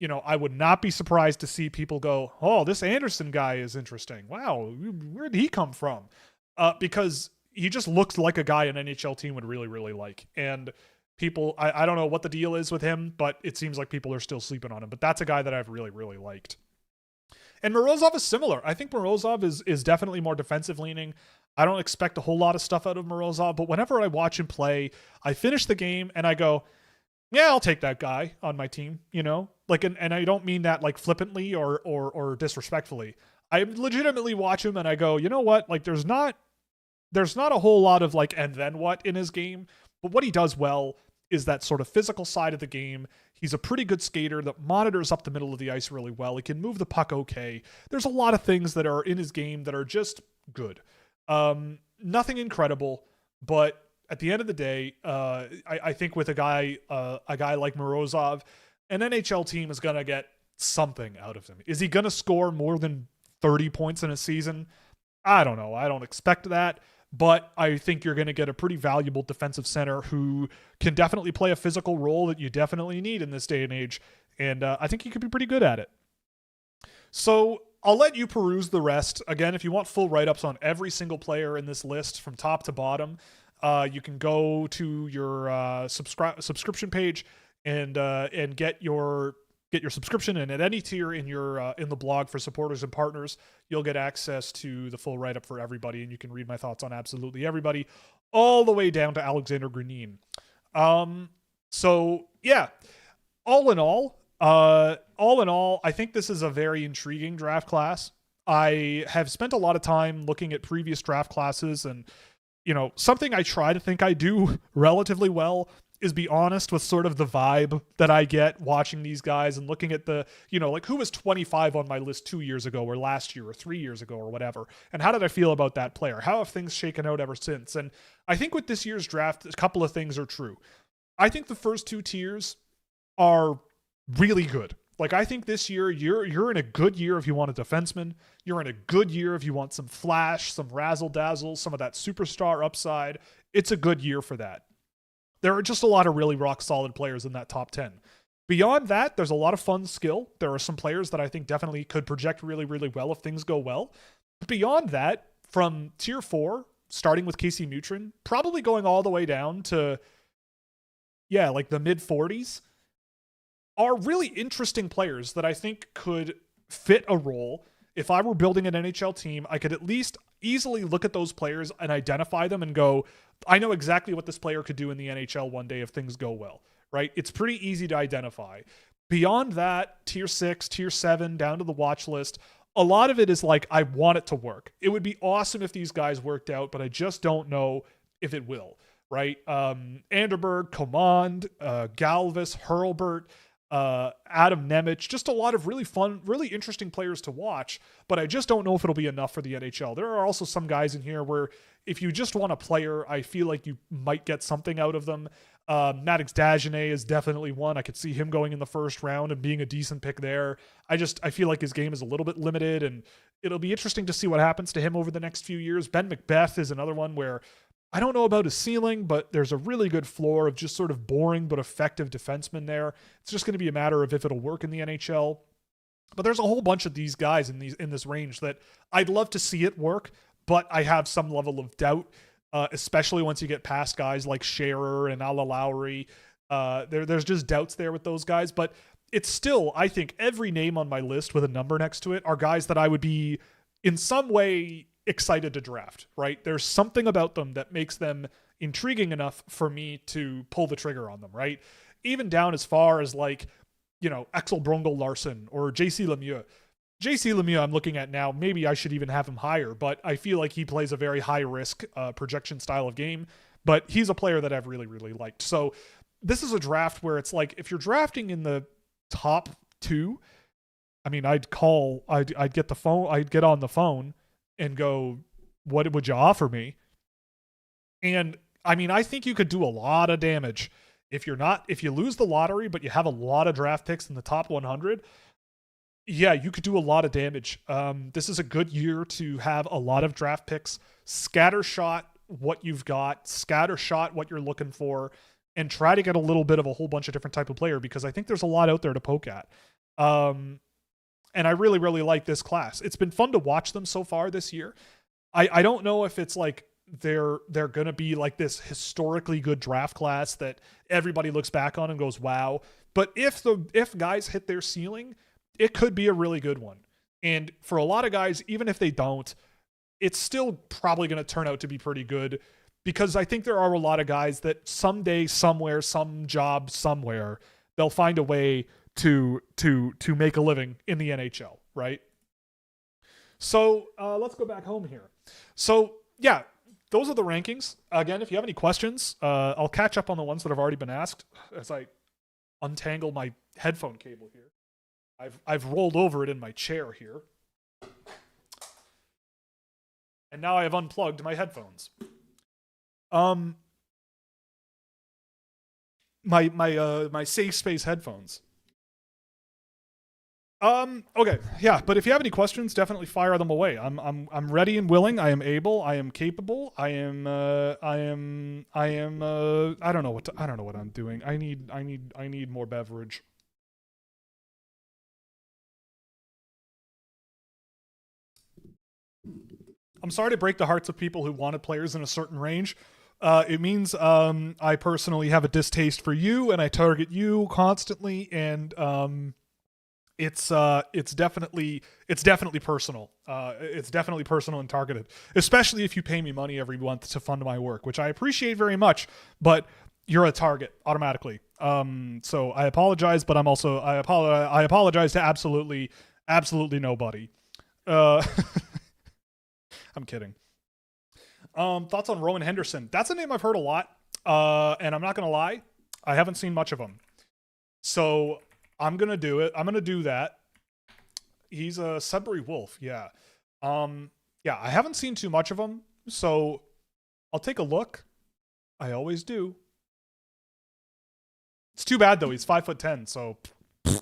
S1: I would not be surprised to see people go, oh, this Anderson guy is interesting. Wow, where did he come from? Because he just looks like a guy an NHL team would really, really like. And people, I don't know what the deal is with him, but it seems like people are still sleeping on him. But that's a guy that I've really, really liked. And Morozov is similar. I think Morozov is definitely more defensive leaning. I don't expect a whole lot of stuff out of Morozov, but whenever I watch him play, I finish the game and I go, yeah, I'll take that guy on my team, like, and I don't mean that like flippantly or disrespectfully. I legitimately watch him and I go, you know what? Like, there's not a whole lot of like, and then what in his game, but what he does well is that sort of physical side of the game. He's a pretty good skater that monitors up the middle of the ice really well. He can move the puck okay. There's a lot of things that are in his game that are just good. Nothing incredible, but at the end of the day, I think with a guy like Morozov, an NHL team is going to get something out of him. Is he going to score more than 30 points in a season? I don't know. I don't expect that. But I think you're going to get a pretty valuable defensive center who can definitely play a physical role that you definitely need in this day and age. And I think he could be pretty good at it. So I'll let you peruse the rest. Again, if you want full write-ups on every single player in this list from top to bottom, you can go to your subscription page and get your subscription. And at any tier in the blog for supporters and partners, you'll get access to the full write-up for everybody, and you can read my thoughts on absolutely everybody, all the way down to Alexander Grunin. So yeah, all in all, I think this is a very intriguing draft class. I have spent a lot of time looking at previous draft classes, and something I try to think I do relatively well is be honest with sort of the vibe that I get watching these guys and looking at the, like who was 25 on my list 2 years ago or last year or 3 years ago or whatever. And how did I feel about that player? How have things shaken out ever since? And I think with this year's draft, a couple of things are true. I think the first two tiers are really good. Like, I think this year you're in a good year if you want a defenseman. You're in a good year if you want some flash, some razzle dazzle, some of that superstar upside. It's a good year for that. There are just a lot of really rock solid players in that top 10. Beyond that, there's a lot of fun skill. There are some players that I think definitely could project really, really well if things go well. But beyond that, from tier 4, starting with Casey Mutrin, probably going all the way down to, like the mid 40s, are really interesting players that I think could fit a role. If I were building an NHL team, I could at least easily look at those players and identify them and go, I know exactly what this player could do in the NHL one day if things go well, right? It's pretty easy to identify. Beyond that, tier 6, tier 7, down to the watch list, a lot of it is like, I want it to work. It would be awesome if these guys worked out, but I just don't know if it will, right? Anderberg, Command, Galvis, Hurlbert, Adam Nemec, just a lot of really fun, really interesting players to watch, but I just don't know if it'll be enough for the NHL. There are also some guys in here where if you just want a player, I feel like you might get something out of them. Maddox Dagenet is definitely one. I could see him going in the first round and being a decent pick there. I feel like his game is a little bit limited, and it'll be interesting to see what happens to him over the next few years. Ben Macbeth is another one where I don't know about his ceiling, but there's a really good floor of just sort of boring but effective defenseman there. It's just going to be a matter of if it'll work in the NHL. But there's a whole bunch of these guys in this range that I'd love to see it work, but I have some level of doubt, especially once you get past guys like Scherer and Alla Lowry. There's just doubts there with those guys, but it's still, I think, every name on my list with a number next to it are guys that I would be in some way excited to draft, right? There's something about them that makes them intriguing enough for me to pull the trigger on them, right? Even down as far as like, Axel Brongel Larson or JC Lemieux. JC Lemieux I'm looking at now, maybe I should even have him higher, but I feel like he plays a very high risk projection style of game, but he's a player that I've really, really liked. So this is a draft where it's like, if you're drafting in the top 2, I mean, I'd get on the phone and go, what would you offer me? And I mean, I think you could do a lot of damage if you lose the lottery, but you have a lot of draft picks in the top 100. Yeah, you could do a lot of damage. This is a good year to have a lot of draft picks, scattershot what you've got, scattershot what you're looking for, and try to get a little bit of a whole bunch of different type of player, because I think there's a lot out there to poke at. And I really, really like this class. It's been fun to watch them so far this year. I don't know if it's like they're going to be like this historically good draft class that everybody looks back on and goes, wow. But if guys hit their ceiling, it could be a really good one. And for a lot of guys, even if they don't, it's still probably going to turn out to be pretty good, because I think there are a lot of guys that someday, somewhere, some job, somewhere, they'll find a way to make a living in the NHL, right? So let's go back home here. So yeah, those are the rankings. Again, if you have any questions, I'll catch up on the ones that have already been asked as I untangle my headphone cable here. I've rolled over it in my chair here. And now I have unplugged my headphones. My safe space headphones. Okay. Yeah, but if you have any questions, definitely fire them away. I'm ready and willing. I am able. I am capable. I don't know I don't know what I'm doing. I need more beverage. I'm sorry to break the hearts of people who wanted players in a certain range. It means I personally have a distaste for you, and I target you constantly, and it's definitely personal. It's definitely personal and targeted, especially if you pay me money every month to fund my work, which I appreciate very much. But you're a target automatically. So I apologize, but I apologize to absolutely nobody. Uh, I'm kidding. Thoughts on Rowan Henderson? That's a name I've heard a lot. And I'm not gonna lie, I haven't seen much of him. So I'm gonna do it. I'm gonna do that. He's a Sudbury Wolf, yeah. Yeah, I haven't seen too much of him, so I'll take a look. I always do. It's too bad though. He's 5'10", so I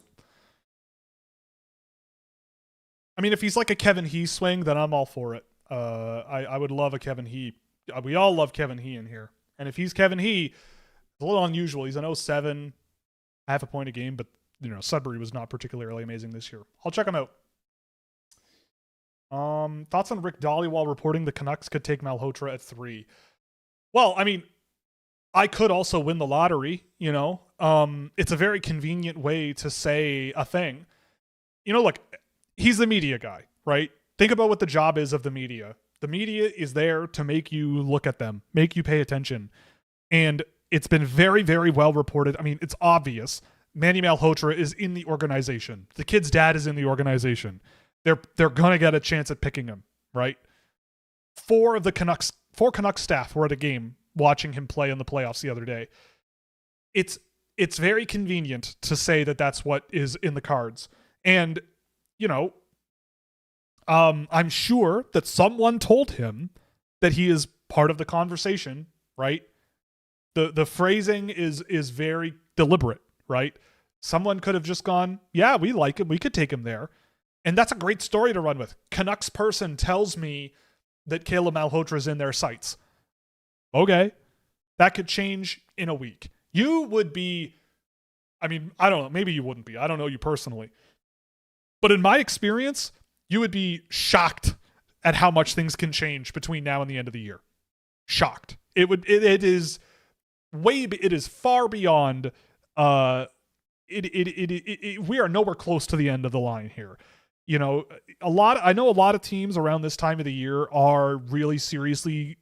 S1: mean, if he's like a Kevin He swing, then I'm all for it. I would love a Kevin He. We all love Kevin He in here, and if he's Kevin He, it's a little unusual. He's an 07, half a point a game, but Sudbury was not particularly amazing this year. I'll check him out. Thoughts on Rick Dhaliwal reporting the Canucks could take Malhotra at 3. Well, I mean, I could also win the lottery, It's a very convenient way to say a thing. Look, he's the media guy, right? Think about what the job is of the media. The media is there to make you look at them, make you pay attention. And it's been very, very well reported. I mean, it's obvious. Manny Malhotra is in the organization. The kid's dad is in the organization. They're gonna get a chance at picking him, right? Four Canucks staff were at a game watching him play in the playoffs the other day. It's very convenient to say that that's what is in the cards. And, I'm sure that someone told him that he is part of the conversation, right? The phrasing is very deliberate, right? Someone could have just gone, yeah, we like him. We could take him there. And that's a great story to run with. Canucks person tells me that Caleb Malhotra is in their sights. Okay. That could change in a week. You would be, I mean, I don't know. Maybe you wouldn't be. I don't know you personally. But in my experience, you would be shocked at how much things can change between now and the end of the year. Shocked. It is far beyond, we are nowhere close to the end of the line here. I know a lot of teams around this time of the year are really seriously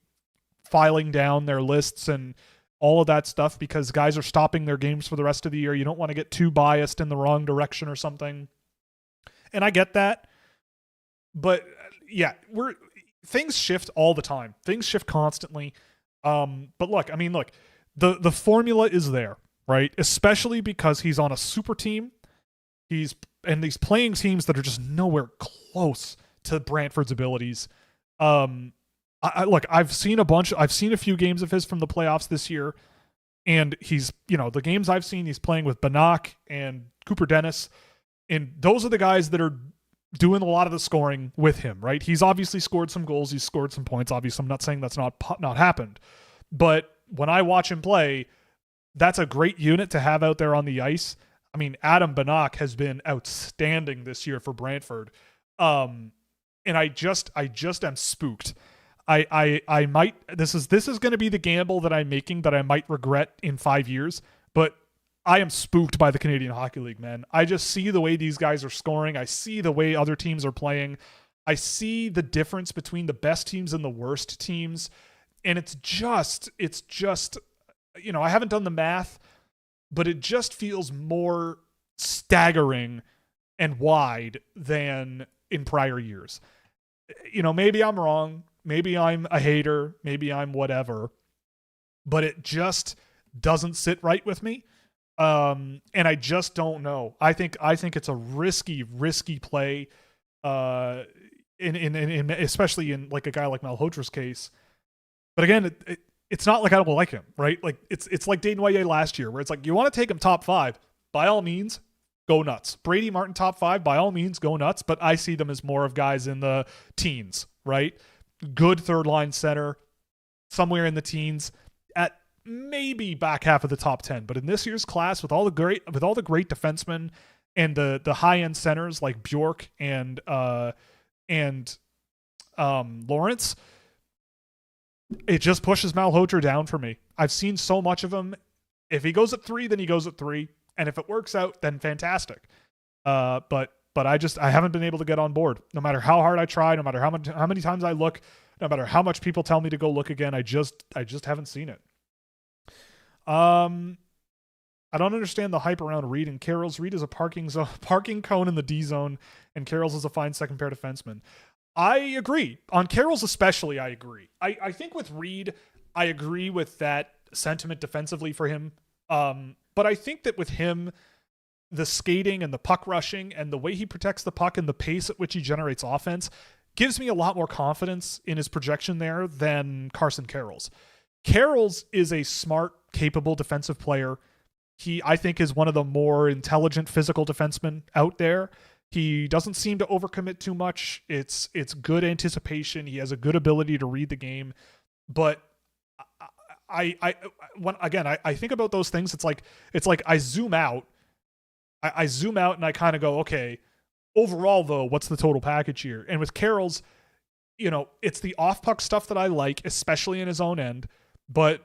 S1: filing down their lists and all of that stuff because guys are stopping their games for the rest of the year. You don't want to get too biased in the wrong direction or something. And I get that. But yeah, things shift all the time. Things shift constantly. But look, the formula is there, right? Especially because he's on a super team. He's playing teams that are just nowhere close to Brantford's abilities. I've seen a few games of his from the playoffs this year, and he's, the games I've seen, he's playing with Banach and Cooper Dennis, and those are the guys that are doing a lot of the scoring with him, right? He's obviously scored some goals, he's scored some points. Obviously, I'm not saying that's not happened, but when I watch him play, that's a great unit to have out there on the ice. I mean, Adam Banach has been outstanding this year for Brantford. And I just am spooked. I might, this is going to be the gamble that I'm making that I might regret in 5 years, but I am spooked by the Canadian Hockey League, man. I just see the way these guys are scoring. I see the way other teams are playing. I see the difference between the best teams and the worst teams. And it's just, I haven't done the math, but it just feels more staggering and wide than in prior years. Maybe I'm wrong. Maybe I'm a hater. Maybe I'm whatever. But it just doesn't sit right with me. And I just don't know. I think it's a risky play. In especially in like a guy like Malhotra's case. But again, it's not like I don't like him, right? Like it's like Dane Wyatt last year, where it's like you want to take him top 5, by all means, go nuts. Brady Martin top 5, by all means, go nuts, but I see them as more of guys in the teens, right? Good third line center, somewhere in the teens, at maybe back half of the top 10. But in this year's class, with all the great defensemen and the high end centers like Bjork and Lawrence, it just pushes Malhotra down for me. I've seen so much of him. If he goes at 3, then he goes at 3. And if it works out, then fantastic. But I haven't been able to get on board. No matter how hard I try, no matter how many times I look, no matter how much people tell me to go look again, I just haven't seen it. I don't understand the hype around Reed and Carroll's. Reed is a parking cone in the D zone, and Carroll's is a fine second pair defenseman. I agree. On Carroll's especially, I agree. I think with Reed, I agree with that sentiment defensively for him. But I think that with him, the skating and the puck rushing and the way he protects the puck and the pace at which he generates offense gives me a lot more confidence in his projection there than Carson Carroll's. Carroll's is a smart, capable defensive player. He, I think, is one of the more intelligent physical defensemen out there. He doesn't seem to overcommit too much. It's good anticipation. He has a good ability to read the game. But I think about those things. It's like I zoom out. I zoom out and I kind of go, okay, overall though, what's the total package here? And with Carroll's, it's the off puck stuff that I like, especially in his own end. But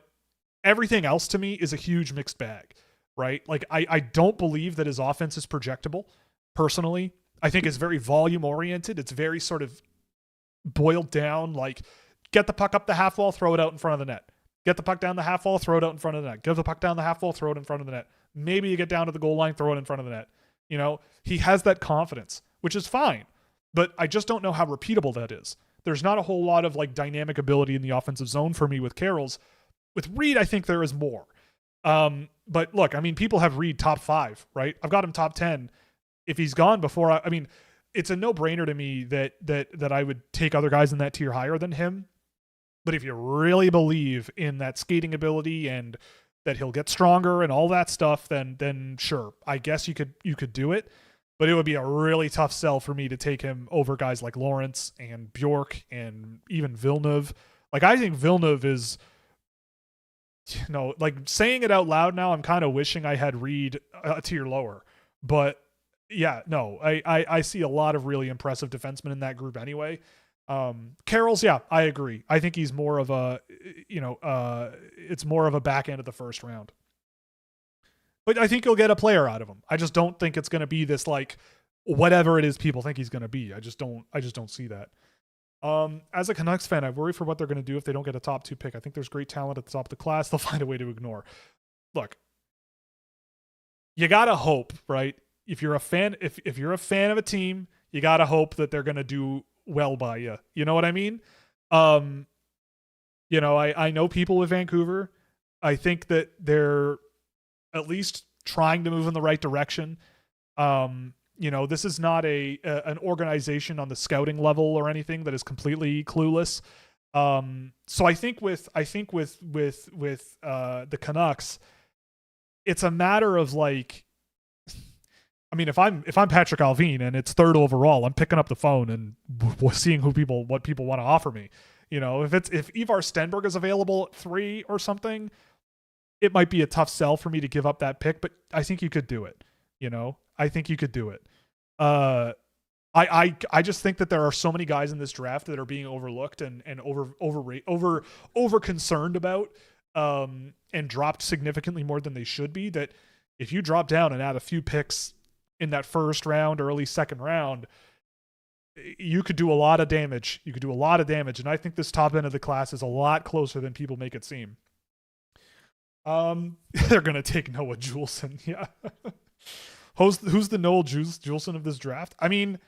S1: everything else to me is a huge mixed bag, right? Like I don't believe that his offense is projectable. Personally, I think it's very volume oriented. It's very sort of boiled down, like get the puck up the half wall, throw it out in front of the net. Get the puck down the half wall, throw it out in front of the net. Give the puck down the half wall, throw it in front of the net. Maybe you get down to the goal line, throw it in front of the net. He has that confidence, which is fine, but I just don't know how repeatable that is. There's not a whole lot of like dynamic ability in the offensive zone for me with Carroll's. With Reed, I think there is more. But look, I mean, people have Reed top 5, right? I've got him top 10. If he's gone before, I mean, it's a no-brainer to me that I would take other guys in that tier higher than him. But if you really believe in that skating ability and that he'll get stronger and all that stuff, then sure, I guess you could do it. But it would be a really tough sell for me to take him over guys like Lawrence and Bjork and even Villeneuve. Like, I think Villeneuve is, like saying it out loud now, I'm kind of wishing I had Reed a tier lower. But yeah, no, I see a lot of really impressive defensemen in that group anyway. Carroll's, yeah, I agree. I think he's more of a, it's more of a back end of the first round. But I think you'll get a player out of him. I just don't think it's going to be this like whatever it is people think he's going to be. I just don't see that. As a Canucks fan, I worry for what they're going to do if they don't get a top 2 pick. I think there's great talent at the top of the class. They'll find a way to ignore. Look, you got to hope, right? If you're a fan, if you're a fan of a team, you got to hope that they're going to do well by you. You know what I mean? I know people with Vancouver. I think that they're at least trying to move in the right direction. This is not an organization on the scouting level or anything that is completely clueless. So I think with the Canucks, it's a matter of like, I mean, if I'm Patrick Alvin and it's 3rd overall, I'm picking up the phone and seeing what people want to offer me. If Ivar Stenberg is available at 3 or something, it might be a tough sell for me to give up that pick, but I think you could do it. I think you could do it. I just think that there are so many guys in this draft that are being overlooked and over concerned about, and dropped significantly more than they should be, that if you drop down and add a few picks in that first round, early second round, you could do a lot of damage. And I think this top end of the class is a lot closer than people make it seem. They're going to take Noah Juleson. Yeah. Who's the Noah Juleson of this draft? I mean,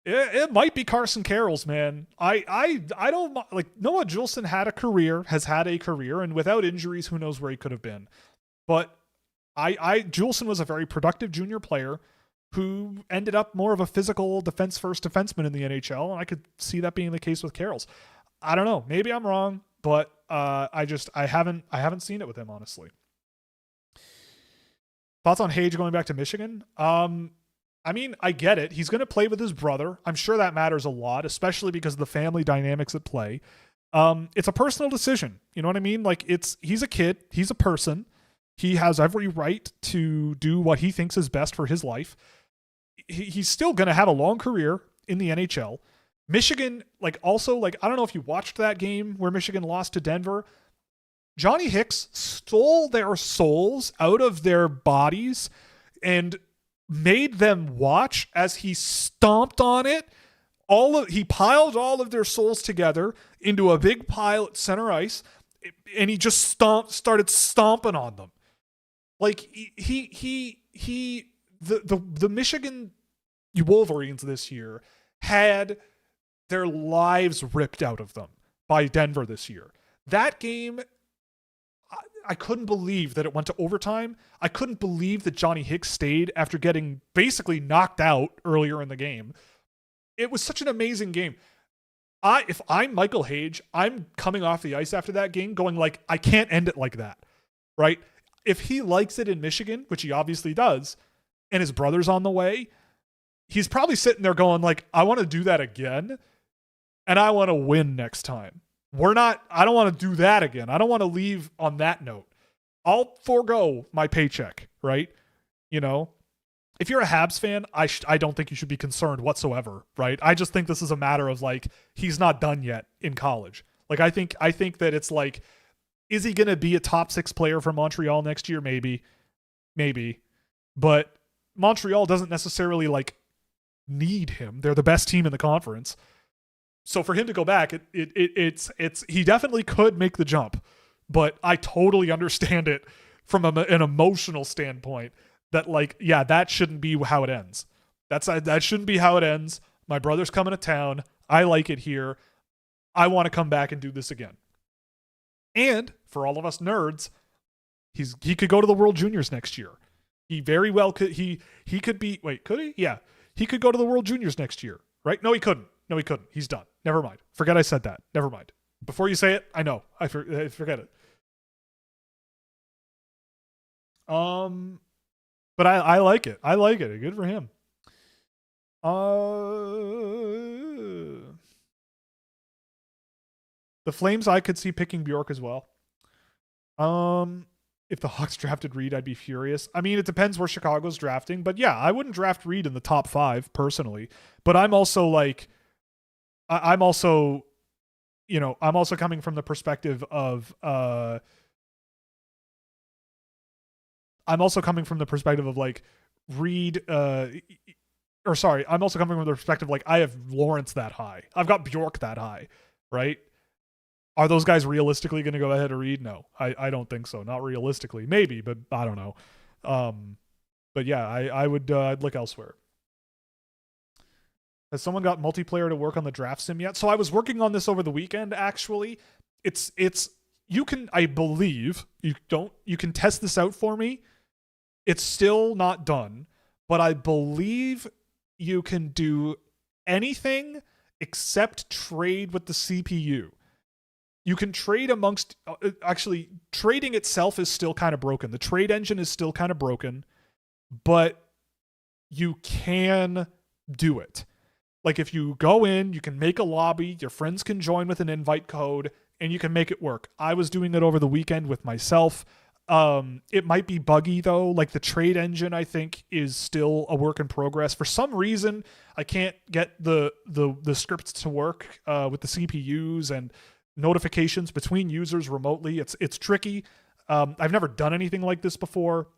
S1: it might be Carson Carroll's, man. I don't like Noah Juleson has had a career, and without injuries, who knows where he could have been. But Juleson was a very productive junior player who ended up more of a physical defense first defenseman in the NHL, and I could see that being the case with Carroll's. I don't know. Maybe I'm wrong, but I haven't seen it with him, honestly. Thoughts on Hage going back to Michigan? I mean, I get it. He's going to play with his brother. I'm sure that matters a lot, especially because of the family dynamics at play. It's a personal decision. You know what I mean? Like, he's a kid. He's a person. He has every right to do what he thinks is best for his life. He's still going to have a long career in the NHL. Michigan, like, also, like, I don't know if you watched that game where Michigan lost to Denver. Johnny Hicks stole their souls out of their bodies and made them watch as he stomped on it. He piled all of their souls together into a big pile at center ice, and he just started stomping on them. Like the Michigan Wolverines this year had their lives ripped out of them by Denver this year. That game, I couldn't believe that it went to overtime. I couldn't believe that Johnny Hicks stayed after getting basically knocked out earlier in the game. It was such an amazing game. If I'm Michael Hage, I'm coming off the ice after that game going like, I can't end it like that, right? If he likes it in Michigan, which he obviously does, and his brother's on the way, he's probably sitting there going like, I want to do that again, and I want to win next time. I don't want to do that again. I don't want to leave on that note. I'll forego my paycheck, right? You know, if you're a Habs fan, I don't think you should be concerned whatsoever, right? I just think this is a matter of like, he's not done yet in college. Like, I think that it's like, is he going to be a top 6 player for Montreal next year? Maybe. But Montreal doesn't necessarily like need him. They're the best team in the conference. So for him to go back, it's he definitely could make the jump, but I totally understand it from an emotional standpoint that like, yeah, that shouldn't be how it ends. That shouldn't be how it ends. My brother's coming to town. I like it here. I want to come back and do this again. And for all of us nerds, he could go to the World Juniors next year. He very well could. He could be. Wait, could he? Yeah, he could go to the World Juniors next year, right? No, he couldn't. He's done. Never mind. Forget I said that. Never mind. Before you say it, I know. I forget it. But I like it. I like it. Good for him. The Flames, I could see picking Bjork as well. If the Hawks drafted Reed, I'd be furious. I mean, it depends where Chicago's drafting, but yeah, I wouldn't draft Reed in the top 5 personally. But I'm also like, I'm also coming from the perspective of like Reed, I'm also coming from the perspective like I have Lawrence that high. I've got Bjork that high, right? Are those guys realistically going to go ahead of Reed? No, I don't think so. Not realistically. Maybe, but I don't know. But yeah, I'd look elsewhere. Has someone got multiplayer to work on the draft sim yet? So I was working on this over the weekend, actually. You can, I believe, you can test this out for me. It's still not done, but I believe you can do anything except trade with the CPU. You can trade amongst, actually, trading itself is still kind of broken. The trade engine is still kind of broken, but you can do it. Like if you go in, you can make a lobby, your friends can join with an invite code, and you can make it work. I was doing it over the weekend with myself. It might be buggy though. Like the trade engine, I think, is still a work in progress. For some reason, I can't get the scripts to work with the CPUs and notifications between users remotely. It's tricky. I've never done anything like this before,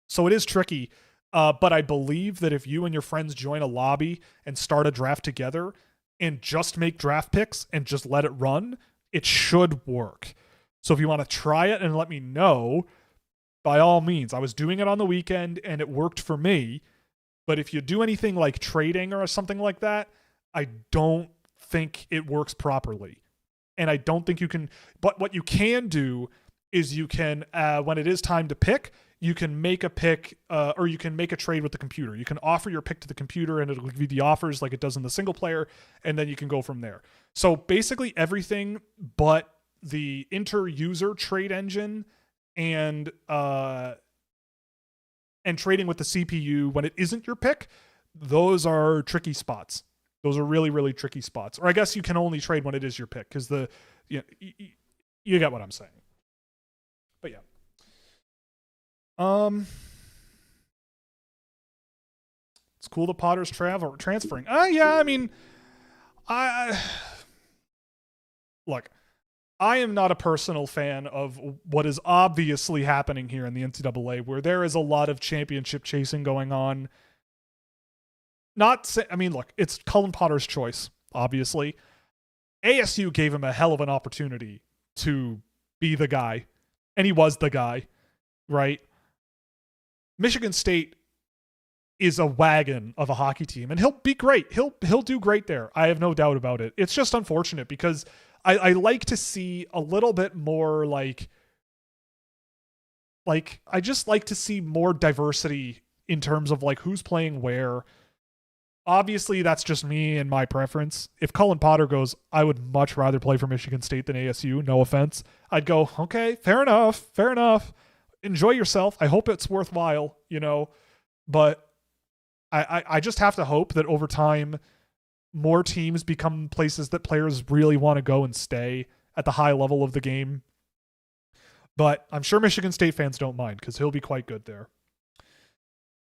S1: so it is tricky. But I believe that if you and your friends join a lobby and start a draft together and just make draft picks and just let it run, it should work. So if you want to try it and let me know, by all means. I was doing it on the weekend and it worked for me. But if you do anything like trading or something like that, I don't think it works properly. And I don't think you can, but what you can do is you can, when it is time to pick, you can make a pick or you can make a trade with the computer. You can offer your pick to the computer and it'll give you the offers like it does in the single player, and then you can go from there. So basically everything but the inter-user trade engine and and trading with the CPU when it isn't your pick, those are tricky spots. Those are really, really tricky spots. Or I guess you can only trade when it is your pick because you get what I'm saying. But yeah. It's cool that Potter's transferring. Yeah, I mean, look, I am not a personal fan of what is obviously happening here in the NCAA, where there is a lot of championship chasing going on. Look, it's Cullen Potter's choice, obviously. ASU gave him a hell of an opportunity to be the guy, and he was the guy, right? Michigan State is a wagon of a hockey team, and he'll be great. He'll do great there. I have no doubt about it. It's just unfortunate because I like to see a little bit more like I just like to see more diversity in terms of like who's playing where. Obviously, that's just me and my preference. If Cullen Potter goes, I would much rather play for Michigan State than ASU. No offense. I'd go, okay, fair enough. Enjoy yourself. I hope it's worthwhile, But I just have to hope that over time, more teams become places that players really want to go and stay at the high level of the game. But I'm sure Michigan State fans don't mind because he'll be quite good there.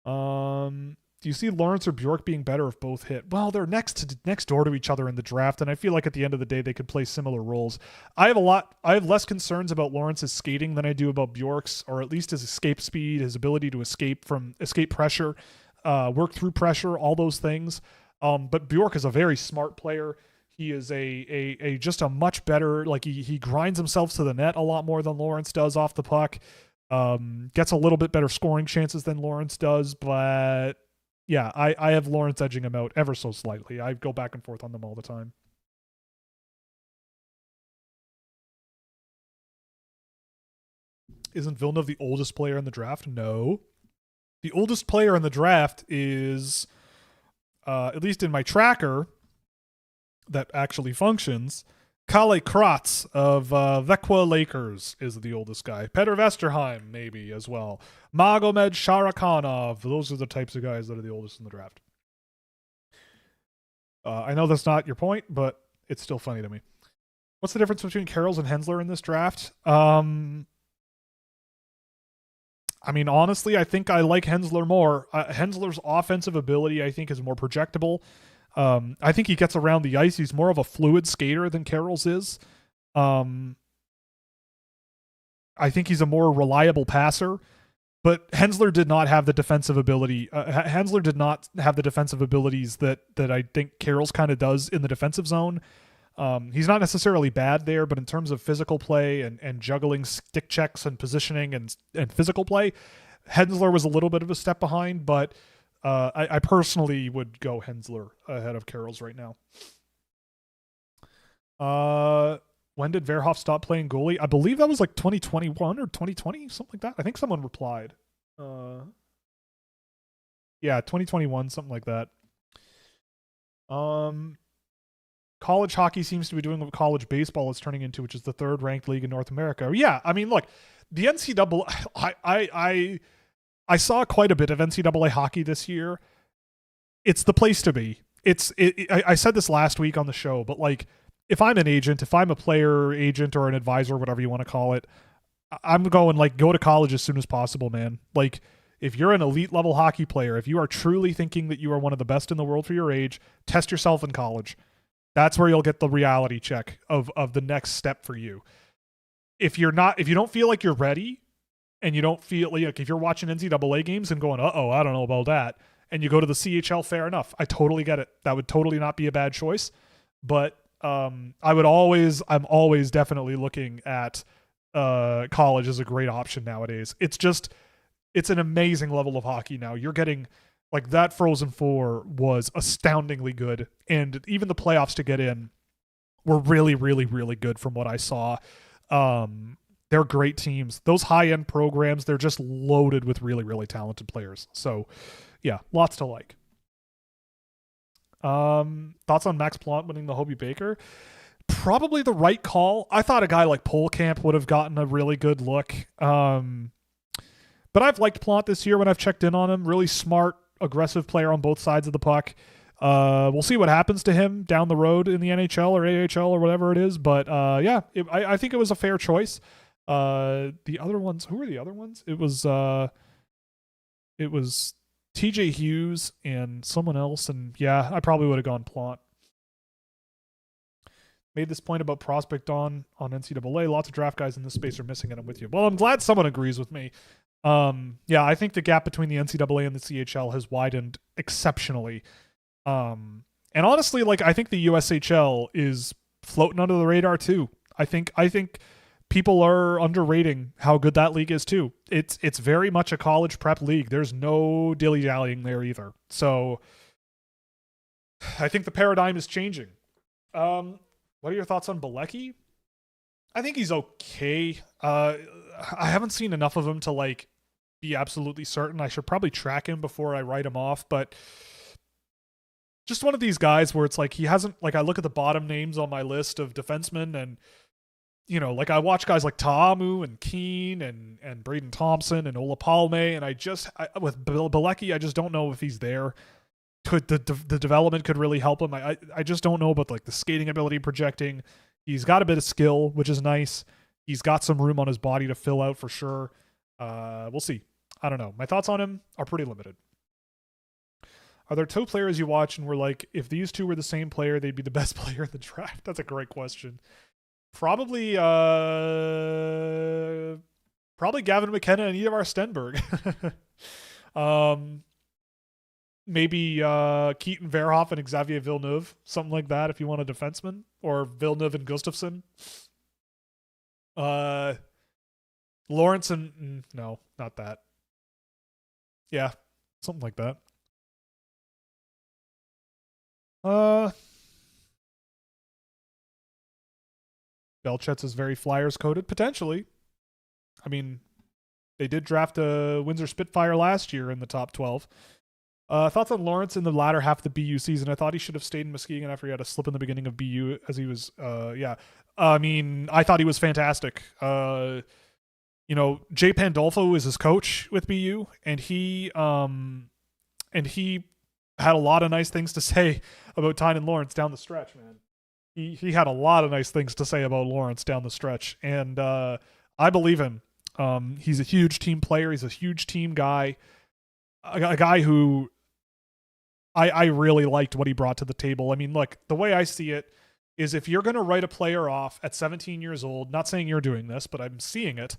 S1: Do you see Lawrence or Bjork being better if both hit? Well, they're next door to each other in the draft, and I feel like at the end of the day they could play similar roles. I have less concerns about Lawrence's skating than I do about Bjork's, or at least his escape speed, his ability to escape pressure, work through pressure, all those things. But Bjork is a very smart player. He is a just a much better, like he grinds himself to the net a lot more than Lawrence does off the puck. Gets a little bit better scoring chances than Lawrence does, but yeah, I have Lawrence edging him out ever so slightly. I go back and forth on them all the time. Isn't Villeneuve the oldest player in the draft? No. The oldest player in the draft is, at least in my tracker that actually functions, Kalle Kratz of Vekwa Lakers is the oldest guy. Petr Vesterheim, maybe, as well. Magomed Sharakhanov. Those are the types of guys that are the oldest in the draft. I know that's not your point, but it's still funny to me. What's the difference between Carroll's and Hensler in this draft? Honestly, I think I like Hensler more. Hensler's offensive ability, I think, is more projectable. I think he gets around the ice. He's more of a fluid skater than Carroll's is. I think he's a more reliable passer, but Hensler did not have the defensive ability. Hensler did not have the defensive abilities that I think Carroll's kind of does in the defensive zone. He's not necessarily bad there, but in terms of physical play and juggling stick checks and positioning and physical play, Hensler was a little bit of a step behind, but I personally would go Hensler ahead of Carroll's right now. When did Verhoff stop playing goalie? I believe that was like 2021 or 2020, something like that. I think someone replied. Yeah, 2021, something like that. College hockey seems to be doing what college baseball is turning into, which is the third ranked league in North America. Yeah, look, the NCAA, I saw quite a bit of NCAA hockey this year. It's the place to be. I said this last week on the show, but like, if I'm an agent, if I'm a player agent or an advisor, whatever you want to call it, I'm going like, go to college as soon as possible, man. Like, if you're an elite level hockey player, if you are truly thinking that you are one of the best in the world for your age, test yourself in college. That's where you'll get the reality check of the next step for you. If you don't feel like you're ready, and you don't feel like, if you're watching NCAA games and going, I don't know about that, and you go to the CHL, fair enough. I totally get it. That would totally not be a bad choice. But I'm always definitely looking at college as a great option nowadays. It's an amazing level of hockey now. You're getting, like, that Frozen Four was astoundingly good, and even the playoffs to get in were really, really, really good from what I saw. They're great teams. Those high-end programs, they're just loaded with really, really talented players. So, yeah, lots to like. Thoughts on Max Plante winning the Hobey Baker? Probably the right call. I thought a guy like Polkamp would have gotten a really good look. But I've liked Plant this year when I've checked in on him. Really smart, aggressive player on both sides of the puck. We'll see what happens to him down the road in the NHL or AHL or whatever it is. But I think it was a fair choice. The other ones, who were the other ones? It was TJ Hughes and someone else. And yeah, I probably would have gone Plant. Made this point about prospect on NCAA. Lots of draft guys in this space are missing it. I'm with you. Well, I'm glad someone agrees with me. I think the gap between the NCAA and the CHL has widened exceptionally. And honestly, like, I think the USHL is floating under the radar too. I think people are underrating how good that league is too. It's very much a college prep league. There's no dilly-dallying there either. So I think the paradigm is changing. What are your thoughts on Bilecki? I think he's okay. I haven't seen enough of him to like be absolutely certain. I should probably track him before I write him off, but just one of these guys where it's like he hasn't, like, I look at the bottom names on my list of defensemen and, you know, like I watch guys like Ta'amu and Keane and Braden Thompson and Ola Palme, and with Bilecki, I just don't know if he's there. Could the development could really help him. I just don't know about like the skating ability projecting. He's got a bit of skill, which is nice. He's got some room on his body to fill out for sure. We'll see. I don't know. My thoughts on him are pretty limited. Are there two players you watch and were like, if these two were the same player, they'd be the best player in the draft? That's a great question. Probably Gavin McKenna and Ivar Stenberg. Maybe Keaton Verhoff and Xavier Villeneuve, something like that, if you want a defenseman, or Villeneuve and Gustafsson. Lawrence and no, not that. Yeah, something like that. Belchetz is very Flyers coded, potentially. I mean, they did draft a Windsor Spitfire last year in the top 12. Thoughts on Lawrence in the latter half of the BU season? I thought he should have stayed in Muskegon after he had a slip in the beginning of BU, as he was, I mean, I thought he was fantastic. Jay Pandolfo is his coach with BU, and he had a lot of nice things to say about Tynan Lawrence down the stretch, man. He had a lot of nice things to say about Lawrence down the stretch, and I believe him. He's a huge team player. He's a huge team guy. A guy who I really liked what he brought to the table. I mean, look, the way I see it is if you're going to write a player off at 17 years old, not saying you're doing this, but I'm seeing it.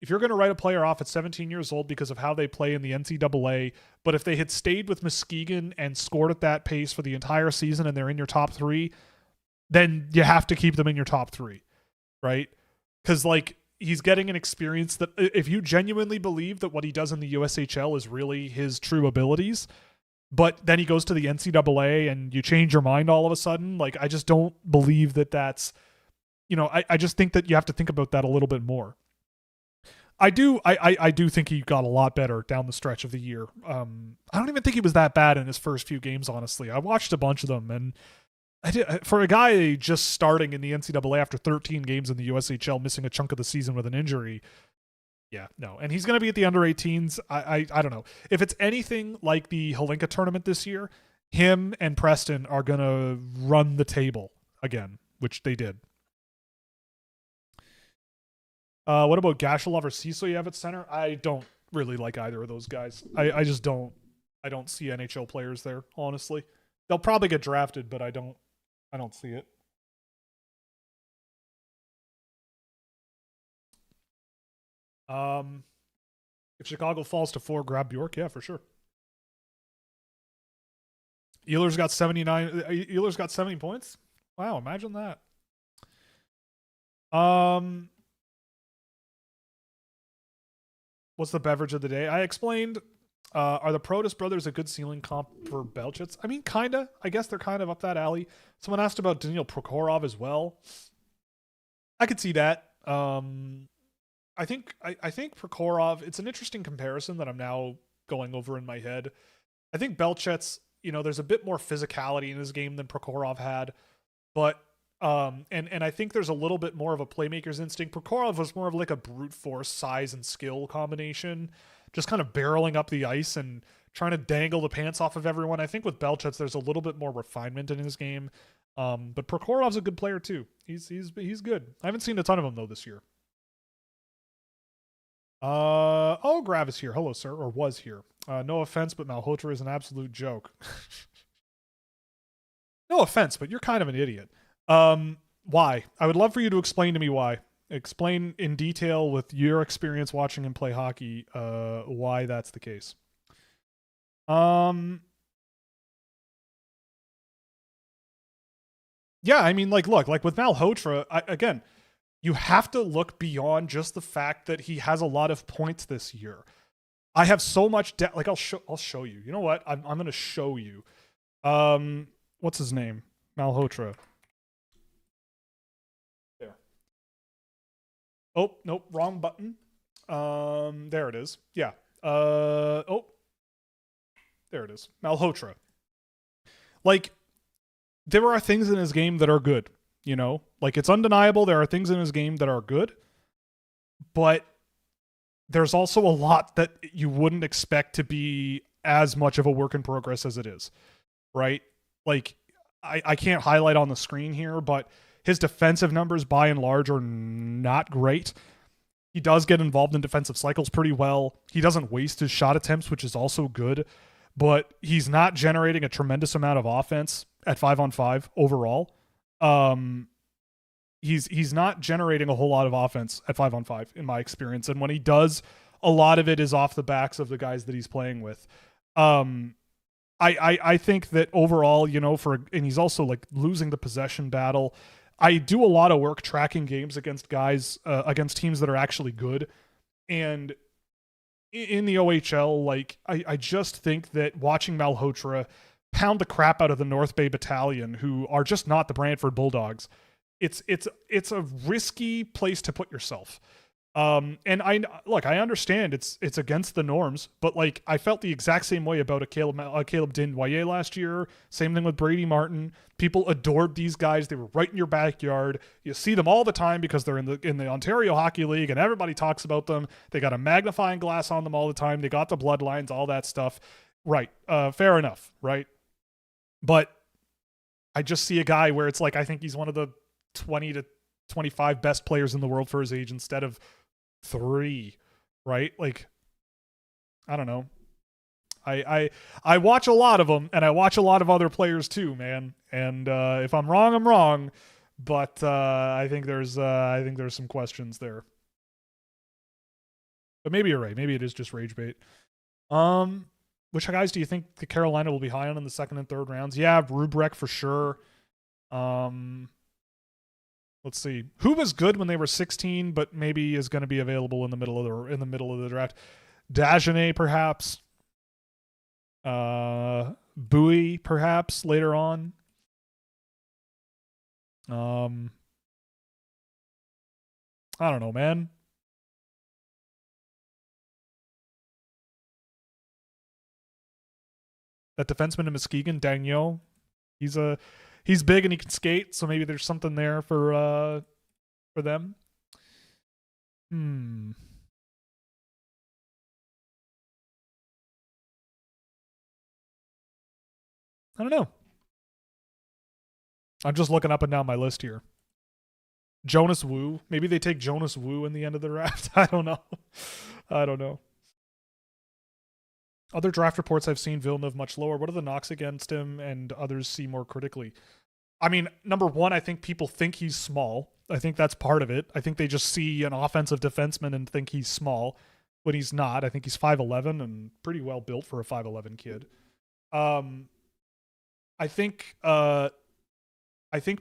S1: If you're going to write a player off at 17 years old because of how they play in the NCAA, but if they had stayed with Muskegon and scored at that pace for the entire season and they're in your top three, then you have to keep them in your top three, right? Because, like, he's getting an experience that if you genuinely believe that what he does in the USHL is really his true abilities, but then he goes to the NCAA and you change your mind all of a sudden, like, I just don't believe that that's, I just think that you have to think about that a little bit more. I do think he got a lot better down the stretch of the year. I don't even think he was that bad in his first few games, honestly. I watched a bunch of them, and for a guy just starting in the NCAA after 13 games in the USHL, missing a chunk of the season with an injury, yeah, no. And he's going to be at the under-18s. I don't know. If it's anything like the Holinka tournament this year, him and Preston are going to run the table again, which they did. What about Gashelov or Sisoyev at center? I don't really like either of those guys. I just don't. I don't see NHL players there, honestly. They'll probably get drafted, but I don't see it. If Chicago falls to 4, grab Bjork. Yeah, for sure. Ehlers got 79. Ehlers got 70 points. Wow, imagine that. What's the beverage of the day? I explained. Are the Protas brothers a good ceiling comp for Belchetz? I mean, kinda. I guess they're kind of up that alley. Someone asked about Daniil Prokhorov as well. I could see that. I think Prokhorov, it's an interesting comparison that I'm now going over in my head. I think Belchetz, there's a bit more physicality in his game than Prokhorov had, but and I think there's a little bit more of a playmaker's instinct. Prokhorov was more of like a brute force size and skill combination. just kind of barreling up the ice and trying to dangle the pants off of everyone. I think with Belchets, there's a little bit more refinement in his game. But Prokhorov's a good player too. He's good. I haven't seen a ton of him though this year. Grav is here. Hello, sir, or was here. No offense, but Malhotra is an absolute joke. No offense, but you're kind of an idiot. Why? I would love for you to explain to me why. Explain in detail with your experience watching him play hockey, why that's the case. Yeah, I mean, like, look, like with Malhotra, again, you have to look beyond just the fact that he has a lot of points this year. I have so much like I'll show you. You know what? I'm gonna show you. What's his name? Malhotra. There. Oh, nope, wrong button. There it is. Yeah. Oh. There it is. Malhotra. Like, there are things in his game that are good, you know? Like, it's undeniable there are things in his game that are good, but there's also a lot that you wouldn't expect to be as much of a work in progress as it is, right? Like, I can't highlight on the screen here, but his defensive numbers by and large are not great. He does get involved in defensive cycles pretty well. He doesn't waste his shot attempts, which is also good, but he's not generating a tremendous amount of offense at 5-on-5 overall. He's not generating a whole lot of offense at 5-on-5 in my experience, and when he does, a lot of it is off the backs of the guys that he's playing with. I think that overall, you know, and he's also like losing the possession battle. I do a lot of work tracking games against guys, against teams that are actually good, and in the OHL, like I just think that watching Malhotra pound the crap out of the North Bay Battalion, who are just not the Brantford Bulldogs, it's a risky place to put yourself. And I understand it's against the norms, but like I felt the exact same way about a Caleb Desnoyers last year. Same thing with Brady Martin. People adored these guys. They were right in your backyard. You see them all the time because they're in the Ontario Hockey League, and everybody talks about them. They got a magnifying glass on them all the time. They got the bloodlines, all that stuff. Right. Fair enough. Right. But I just see a guy where it's like I think he's one of the 20 to 25 best players in the world for his age instead of 3, right? Like, I don't know. I watch a lot of them, and I watch a lot of other players too, man. And if I'm wrong, I'm wrong. But I think there's some questions there. But maybe you're right. Maybe it is just rage bait. Which guys do you think the Carolina will be high on in the second and third rounds? Yeah, Rubrek for sure. Let's see. Who was good when they were 16, but maybe is going to be available in the middle of the draft? Dagenet, perhaps. Bowie, perhaps later on. I don't know, man. That defenseman in Muskegon, Dagneau, he's big and he can skate, so maybe there's something there for them. I don't know. I'm just looking up and down my list here. Jonas Wu. Maybe they take Jonas Wu in the end of the draft. I don't know. Other draft reports I've seen, Villeneuve much lower. What are the knocks against him and others see more critically? I mean, number one, I think people think he's small. I think that's part of it. I think they just see an offensive defenseman and think he's small when he's not. I think he's 5'11" and pretty well built for a 5'11" kid. I think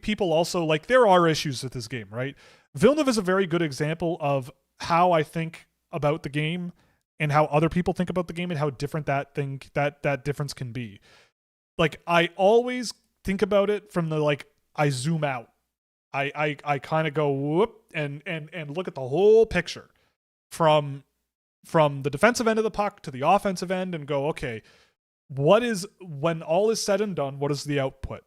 S1: people also, like, there are issues with this game, right? Villeneuve is a very good example of how I think about the game and how other people think about the game and how different that difference can be. Like, I always think about it from the, like, I zoom out. I kind of go whoop and look at the whole picture from the defensive end of the puck to the offensive end and go, okay, when all is said and done, what is the output?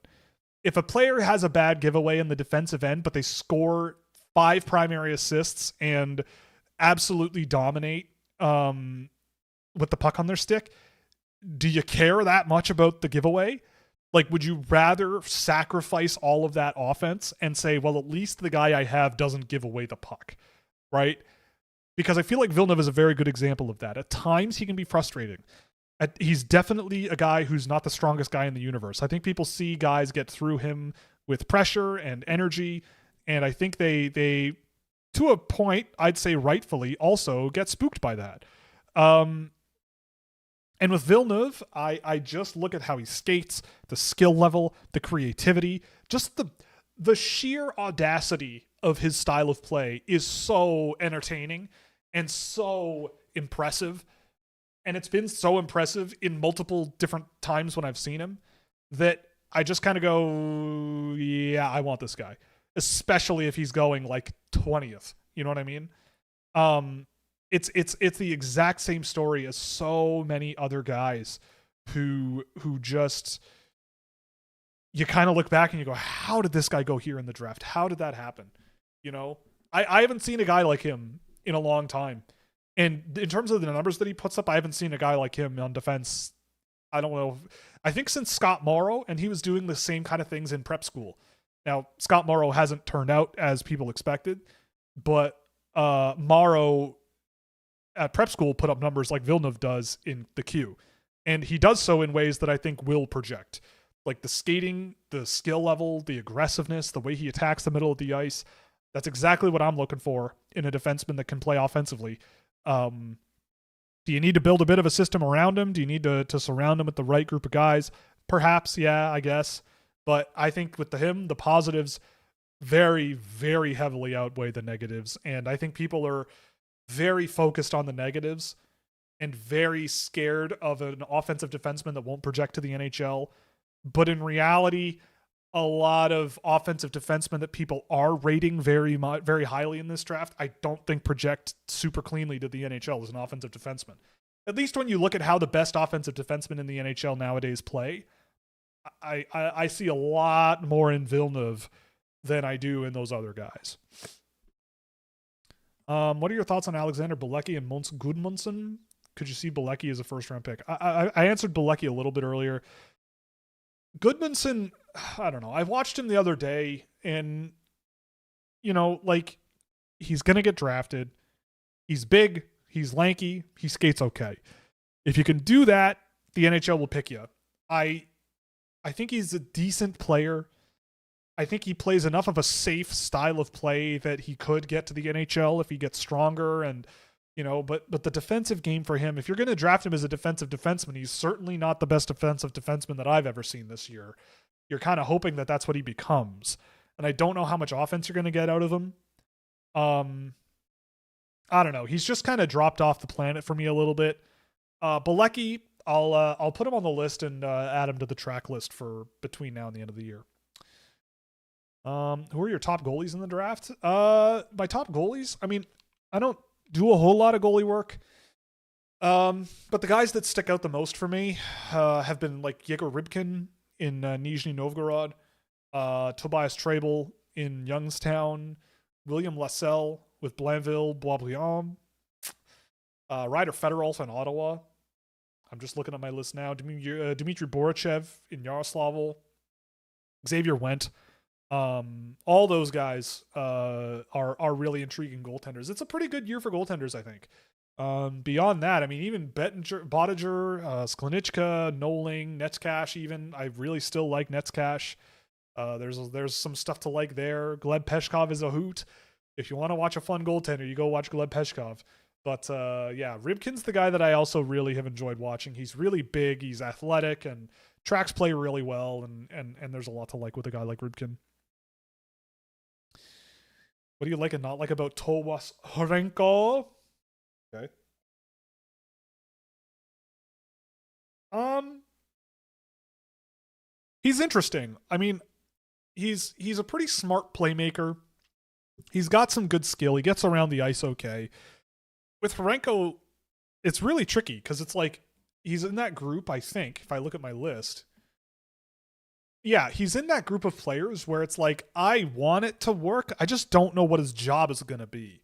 S1: If a player has a bad giveaway in the defensive end, but they score 5 primary assists and absolutely dominate with the puck on their stick, do you care that much about the giveaway? Like, would you rather sacrifice all of that offense and say, well, at least the guy I have doesn't give away the puck, right? Because I feel like Villeneuve is a very good example of that. At times, he can be frustrating. He's definitely a guy who's not the strongest guy in the universe. I think people see guys get through him with pressure and energy, and I think they to a point, I'd say rightfully, also get spooked by that. And with Villeneuve, I just look at how he skates, the skill level, the creativity, just the sheer audacity of his style of play is so entertaining and so impressive. And it's been so impressive in multiple different times when I've seen him that I just kind of go, yeah, I want this guy, especially if he's going like 20th. You know what I mean? It's the exact same story as so many other guys who just, you kind of look back and you go, how did this guy go here in the draft? How did that happen? You know, I haven't seen a guy like him in a long time. And in terms of the numbers that he puts up, I haven't seen a guy like him on defense. I don't know. I think since Scott Morrow, and he was doing the same kind of things in prep school. Now, Scott Morrow hasn't turned out as people expected, but Morrow at prep school put up numbers like Villeneuve does in the Q. And he does so in ways that I think will project. Like the skating, the skill level, the aggressiveness, the way he attacks the middle of the ice. That's exactly what I'm looking for in a defenseman that can play offensively. Do you need to build a bit of a system around him? Do you need to surround him with the right group of guys? Perhaps, yeah, I guess. But I think with him, the positives very, very heavily outweigh the negatives. And I think people are very focused on the negatives and very scared of an offensive defenseman that won't project to the NHL. But in reality, a lot of offensive defensemen that people are rating very highly in this draft, I don't think project super cleanly to the NHL as an offensive defenseman. At least when you look at how the best offensive defensemen in the NHL nowadays play, I see a lot more in Villeneuve than I do in those other guys. What are your thoughts on Alexander Bilecki and Måns Gudmundsson? Could you see Bilecki as a first-round pick? I answered Bilecki a little bit earlier. Gudmundsson, I don't know. I watched him the other day, and, you know, like, he's going to get drafted. He's big. He's lanky. He skates okay. If you can do that, the NHL will pick you. I think he's a decent player. I think he plays enough of a safe style of play that he could get to the NHL if he gets stronger. And, you know, but the defensive game for him, if you're going to draft him as a defensive defenseman, he's certainly not the best defensive defenseman that I've ever seen this year. You're kind of hoping that that's what he becomes. And I don't know how much offense you're going to get out of him. I don't know. He's just kind of dropped off the planet for me a little bit. Bilecki, I'll put him on the list and add him to the track list for between now and the end of the year. Who are your top goalies in the draft? My top goalies, I mean, I don't do a whole lot of goalie work. But the guys that stick out the most for me have been like Yegor Rybkin in Nizhny Novgorod, Tobias Trebel in Youngstown, William Lassell with Blainville, Boisbriand, Ryder Fedorov in Ottawa. I'm just looking at my list now. Dmitry Borichev in Yaroslavl, Xavier Wendt. All those guys are really intriguing goaltenders. It's a pretty good year for goaltenders, I think. Beyond that, I mean, even Bottiger, Sklenichka, Noling, Netzcash even. I really still like Netzcash. There's some stuff to like there. Gleb Peshkov is a hoot. If you want to watch a fun goaltender, you go watch Gleb Peshkov. But yeah, Rybkin's the guy that I also really have enjoyed watching. He's really big, he's athletic, and tracks play really well, and there's a lot to like with a guy like Rybkin. What do you like and not like about Tomas Horenko? Okay. He's interesting. I mean, he's a pretty smart playmaker. He's got some good skill. He gets around the ice okay. With Horenko, it's really tricky because it's like he's in that group, I think, if I look at my list. Yeah, he's in that group of players where it's like, I want it to work. I just don't know what his job is going to be.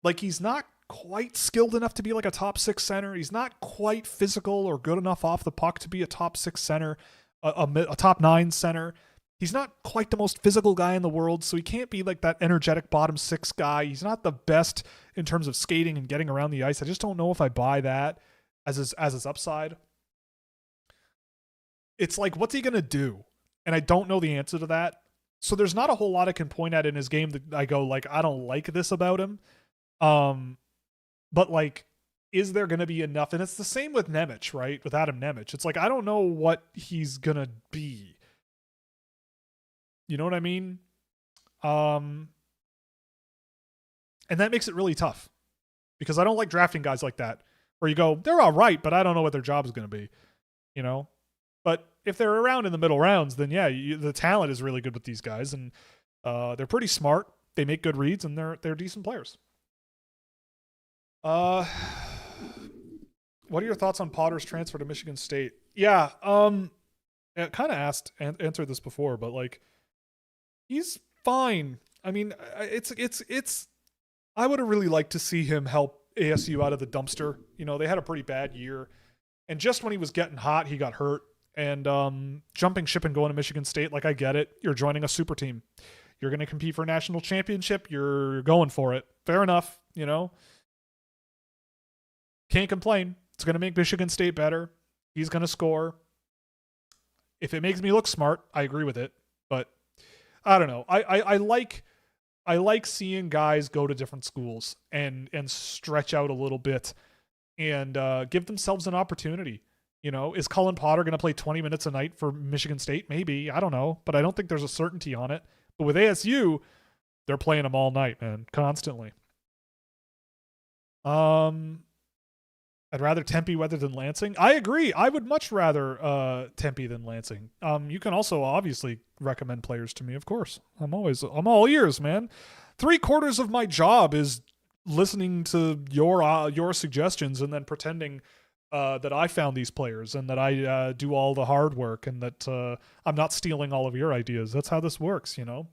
S1: Like, he's not quite skilled enough to be like a top 6 center. He's not quite physical or good enough off the puck to be a top 6 center, a top 9 center. He's not quite the most physical guy in the world, so he can't be like that energetic bottom 6 guy. He's not the best in terms of skating and getting around the ice. I just don't know if I buy that as his upside. It's like, what's he going to do? And I don't know the answer to that. So there's not a whole lot I can point at in his game that I go, like, I don't like this about him. But, like, is there going to be enough? And it's the same with Nemec, right? With Adam Nemec. It's like, I don't know what he's going to be. You know what I mean? And that makes it really tough. Because I don't like drafting guys like that. Where you go, they're all right, but I don't know what their job is going to be. You know? But if they're around in the middle rounds, then yeah, the talent is really good with these guys, and they're pretty smart. They make good reads, and they're decent players. What are your thoughts on Potter's transfer to Michigan State? Yeah, I kind of answered this before, but like, he's fine. I mean, it's. I would have really liked to see him help ASU out of the dumpster. You know, they had a pretty bad year, and just when he was getting hot, he got hurt. And jumping ship and going to Michigan State, like, I get it. You're joining a super team. You're going to compete for a national championship. You're going for it. Fair enough, you know. Can't complain. It's going to make Michigan State better. He's going to score. If it makes me look smart, I agree with it. But I don't know. I like seeing guys go to different schools and stretch out a little bit and give themselves an opportunity. You know, is Cullen Potter going to play 20 minutes a night for Michigan State? Maybe. I don't know. But I don't think there's a certainty on it. But with ASU, they're playing them all night, man. Constantly. I'd rather Tempe weather than Lansing. I agree. I would much rather Tempe than Lansing. You can also obviously recommend players to me, of course. I'm all ears, man. 3/4 of my job is listening to your suggestions and then pretending that I found these players and that I do all the hard work and that I'm not stealing all of your ideas. That's how this works, you know?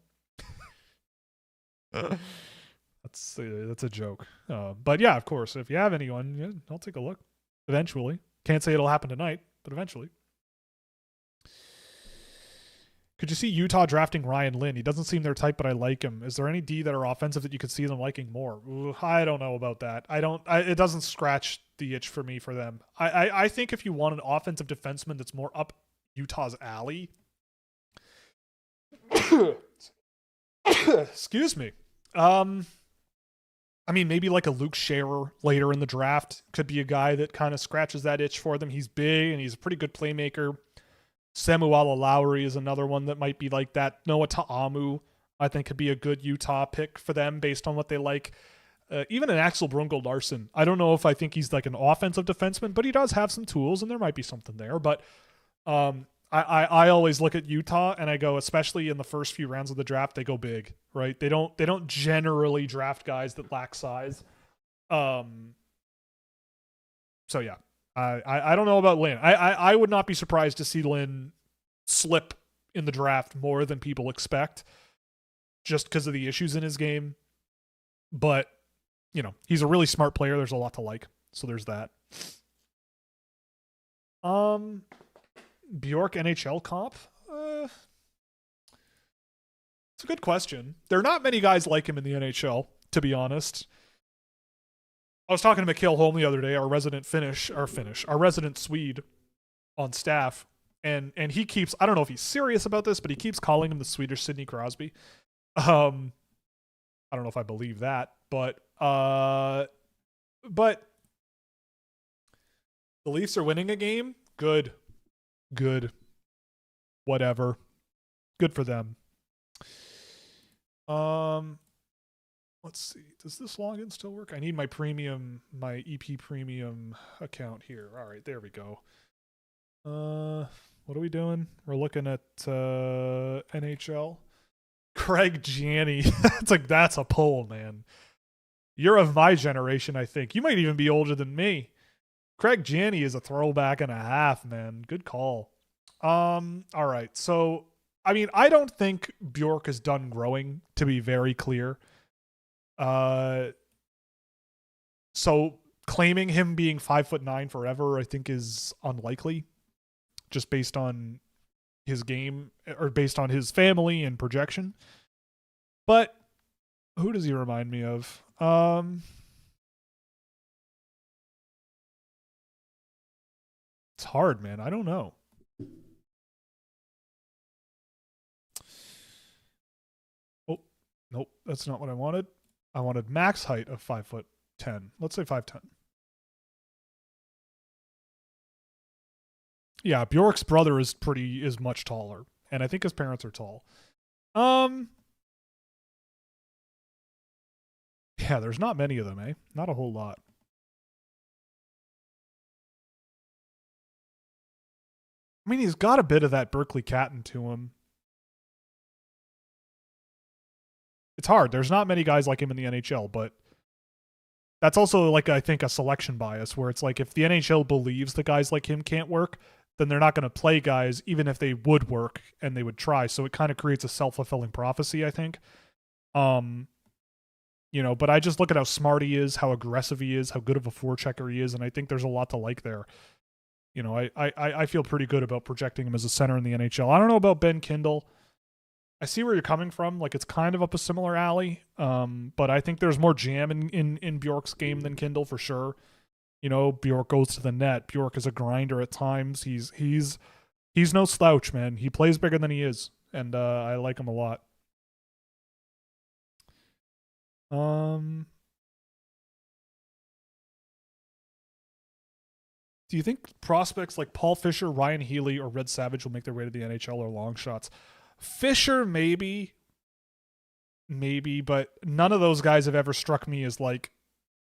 S1: That's a joke. But yeah, of course, if you have anyone, yeah, I'll take a look. Eventually. Can't say it'll happen tonight, but eventually. Could you see Utah drafting Ryan Lynn? He doesn't seem their type, but I like him. Is there any D that are offensive that you could see them liking more? Ooh, I don't know about that. It doesn't scratch the itch for me for them. I think if you want an offensive defenseman that's more up Utah's alley. Excuse me. I mean, maybe like a Luke Scherer later in the draft could be a guy that kind of scratches that itch for them. He's big and he's a pretty good playmaker. Samuel Lowry is another one that might be like that. Noah Ta'amu, I think, could be a good Utah pick for them based on what they like. Even an Axel Brunkel Larson. I don't know if I think he's like an offensive defenseman, but he does have some tools, and there might be something there. But I always look at Utah and I go, especially in the first few rounds of the draft, they go big, right? They don't generally draft guys that lack size. So yeah. I don't know about Lynn. I would not be surprised to see Lynn slip in the draft more than people expect just because of the issues in his game. But, you know, he's a really smart player. There's a lot to like. So there's that. Bjork NHL comp? It's a good question. There are not many guys like him in the NHL, to be honest. I was talking to Mikhail Holm the other day, our resident Swede on staff, and he keeps, I don't know if he's serious about this, but he keeps calling him the Swedish Sidney Crosby. I don't know if I believe that, but the Leafs are winning a game. Good. Whatever. Good for them. Let's see. Does this login still work? I need my EP premium account here. All right, there we go. What are we doing? We're looking at NHL. Craig Janney. That's a pull, man. You're of my generation, I think. You might even be older than me. Craig Janney is a throwback and a half, man. Good call. All right. So, I mean, I don't think Bjork is done growing, to be very clear. So claiming him being 5'9" forever, I think, is unlikely, just based on his game or based on his family and projection. But who does he remind me of? It's hard, man. I don't know. Oh, nope. That's not what I wanted. I wanted max height of 5'10". Let's say 5'10". Yeah, Bjork's brother is much taller, and I think his parents are tall. Yeah, there's not many of them, eh? Not a whole lot. I mean, he's got a bit of that Berkeley Catton to him. It's hard. There's not many guys like him in the NHL, but that's also like I think a selection bias where it's like if the NHL believes that guys like him can't work, then they're not going to play guys even if they would work and they would try. So it kind of creates a self-fulfilling prophecy, I think. But I just look at how smart he is, how aggressive he is, how good of a forechecker he is, and I think there's a lot to like there. I feel pretty good about projecting him as a center in the NHL. I don't know about Ben Kindle. I see where you're coming from. Like, it's kind of up a similar alley, but I think there's more jam in Bjork's game than Kindle for sure. Bjork goes to the net. Bjork is a grinder at times. He's no slouch, man. He plays bigger than he is, and I like him a lot. Do you think prospects like Paul Fisher, Ryan Healy, or Red Savage will make their way to the NHL or long shots? Fisher, maybe, but none of those guys have ever struck me as like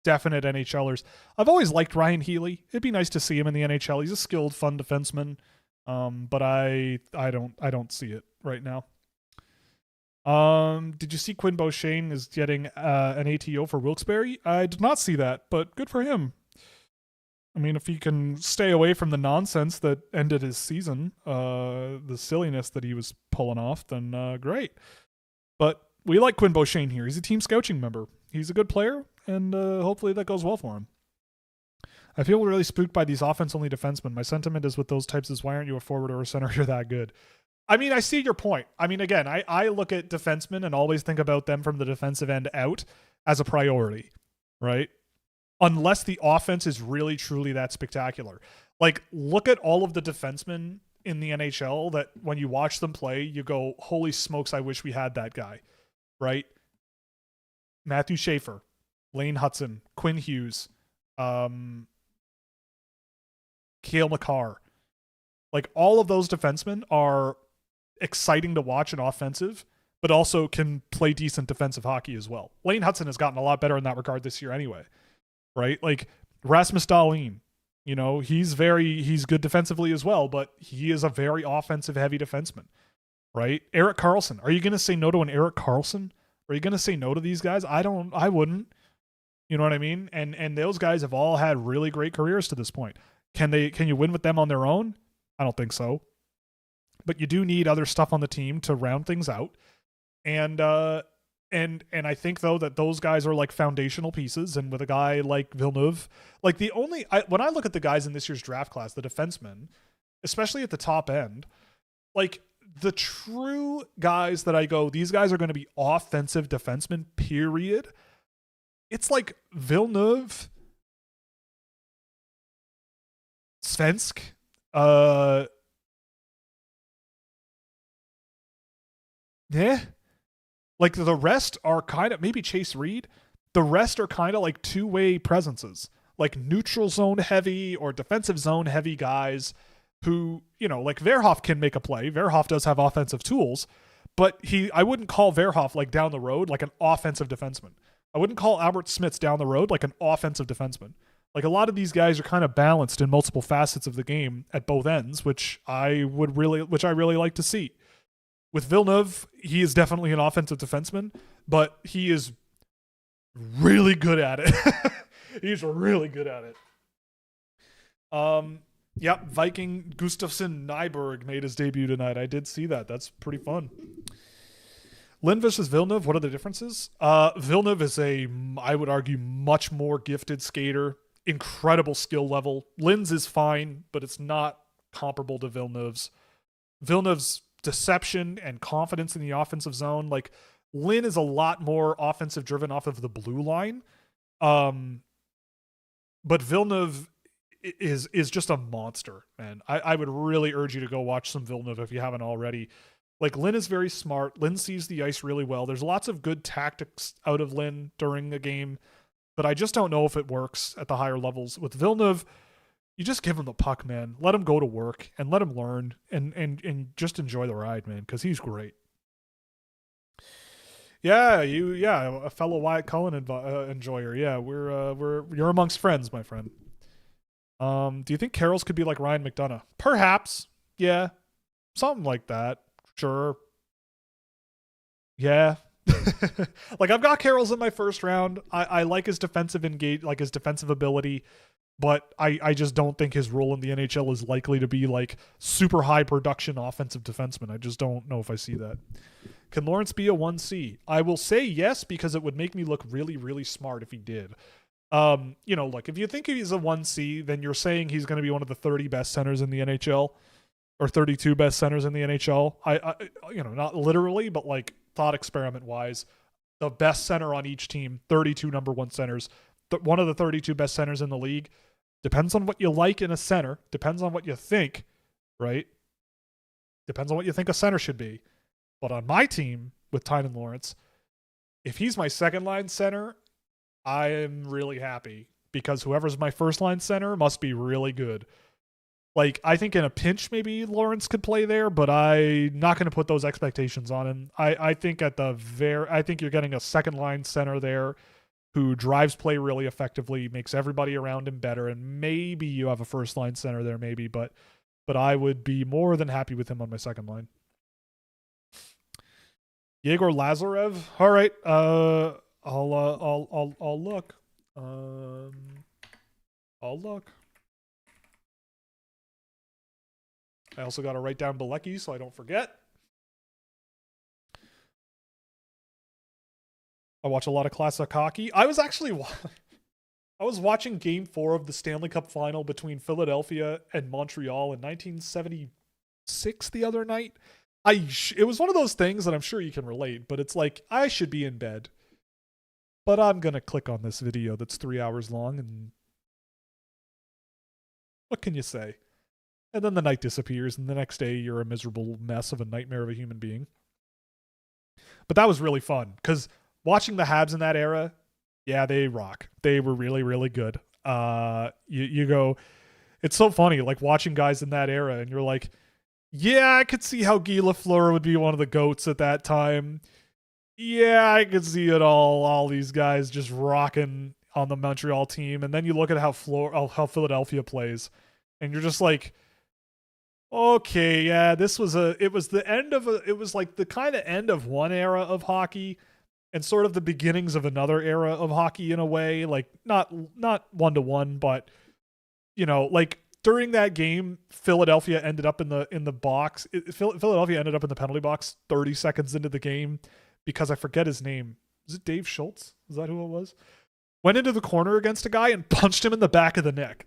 S1: definite NHLers. I've always liked Ryan Healy. It'd be nice to see him in the NHL. He's a skilled, fun defenseman, but I don't see it right now. Did you see Quinn Beauchene is getting an ATO for Wilkes-Barre? I did not see that, but good for him. I mean, if he can stay away from the nonsense that ended his season, the silliness that he was pulling off, then great. But we like Quinn Beauchene here. He's a team scouting member. He's a good player, and hopefully that goes well for him. I feel really spooked by these offense-only defensemen. My sentiment is with those types is, why aren't you a forward or a center? You're that good. I mean, I see your point. I mean, again, I look at defensemen and always think about them from the defensive end out as a priority, right? Unless the offense is really, truly that spectacular. Like, look at all of the defensemen in the NHL that when you watch them play, you go, holy smokes, I wish we had that guy, right? Matthew Schaefer, Lane Hudson, Quinn Hughes, Cale Makar. Like, all of those defensemen are exciting to watch and offensive, but also can play decent defensive hockey as well. Lane Hudson has gotten a lot better in that regard this year anyway. Right? Like Rasmus Dahlin, he's good defensively as well, but he is a very offensive heavy defenseman, right? Erik Karlsson. Are you going to say no to an Erik Karlsson? Are you going to say no to these guys? I wouldn't. You know what I mean? And those guys have all had really great careers to this point. Can you win with them on their own? I don't think so. But you do need other stuff on the team to round things out. And I think, though, that those guys are like foundational pieces. And with a guy like Villeneuve, like when I look at the guys in this year's draft class, the defensemen, especially at the top end, like the true guys that I go, these guys are going to be offensive defensemen, period. It's like Villeneuve, Svensk, yeah. Like the rest are kind of, maybe Chase Reed, the rest are kind of like two-way presences, like neutral zone heavy or defensive zone heavy guys who, like Verhoff can make a play. Verhoff does have offensive tools, but I wouldn't call Verhoff like down the road like an offensive defenseman. I wouldn't call Albert Smits down the road like an offensive defenseman. Like a lot of these guys are kind of balanced in multiple facets of the game at both ends, which I really like to see. With Villeneuve, he is definitely an offensive defenseman, but he is really good at it. He's really good at it. Viking Gustafsson Nyberg made his debut tonight. I did see that. That's pretty fun. Lynn versus Villeneuve, what are the differences? Villeneuve is I would argue, much more gifted skater, incredible skill level. Lynn's is fine, but it's not comparable to Villeneuve's. Villeneuve's deception and confidence in the offensive zone, like Lynn is a lot more offensive driven off of the blue line. But Villeneuve is just a monster, man. I would really urge you to go watch some Villeneuve if you haven't already. Like, Lynn is very smart. Lynn sees the ice really well. There's lots of good tactics out of Lynn during the game, but I just don't know if it works at the higher levels. With Villeneuve, you just give him the puck, man. Let him go to work and let him learn and just enjoy the ride, man, because he's great. Yeah, a fellow Wyatt Cullen enjoyer. Yeah, you're amongst friends, my friend. Do you think Carroll's could be like Ryan McDonough? Perhaps. Yeah, something like that. Sure. Yeah. Like, I've got Carroll's in my first round. I like his defensive his defensive ability, but I just don't think his role in the NHL is likely to be like super high production offensive defenseman. I just don't know if I see that. Can Lawrence be a 1C? I will say yes, because it would make me look really, really smart if he did. Look, if you think he's a 1C, then you're saying he's going to be one of the 30 best centers in the NHL. Or 32 best centers in the NHL. I not literally, but like thought experiment wise, the best center on each team, 32 number one centers, one of the 32 best centers in the league. Depends on what you like in a center. Depends on what you think, right? Depends on what you think a center should be. But on my team with Tynan Lawrence, if he's my second line center, I am really happy, because whoever's my first line center must be really good. Like, I think in a pinch, maybe Lawrence could play there, but I'm not going to put those expectations on him. I think I think you're getting a second line center there who drives play really effectively, makes everybody around him better, and maybe you have a first line center there, maybe, but I would be more than happy with him on my second line. Yegor Lazarev. All right. I'll look. I'll look. I also got to write down Bilecki so I don't forget. I watch a lot of classic hockey. I was watching Game 4 of the Stanley Cup Final between Philadelphia and Montreal in 1976 the other night. It was one of those things that I'm sure you can relate, but it's like, I should be in bed. But I'm going to click on this video that's 3 hours long, and what can you say? And then the night disappears, and the next day you're a miserable mess of a nightmare of a human being. But that was really fun, because watching the Habs in that era, yeah, they rock. They were really, really good. You go, it's so funny, like watching guys in that era, and you're like, yeah, I could see how Guy Lafleur would be one of the GOATs at that time. Yeah, I could see it all these guys just rocking on the Montreal team. And then you look at how Philadelphia plays, and you're just like, okay, yeah, it was like the kind of end of one era of hockey and sort of the beginnings of another era of hockey in a way, like not 1-to-1, but like during that game, Philadelphia ended up in the box. Philadelphia ended up in the penalty box 30 seconds into the game because I forget his name. Is it Dave Schultz? Is that who it was? Went into the corner against a guy and punched him in the back of the neck.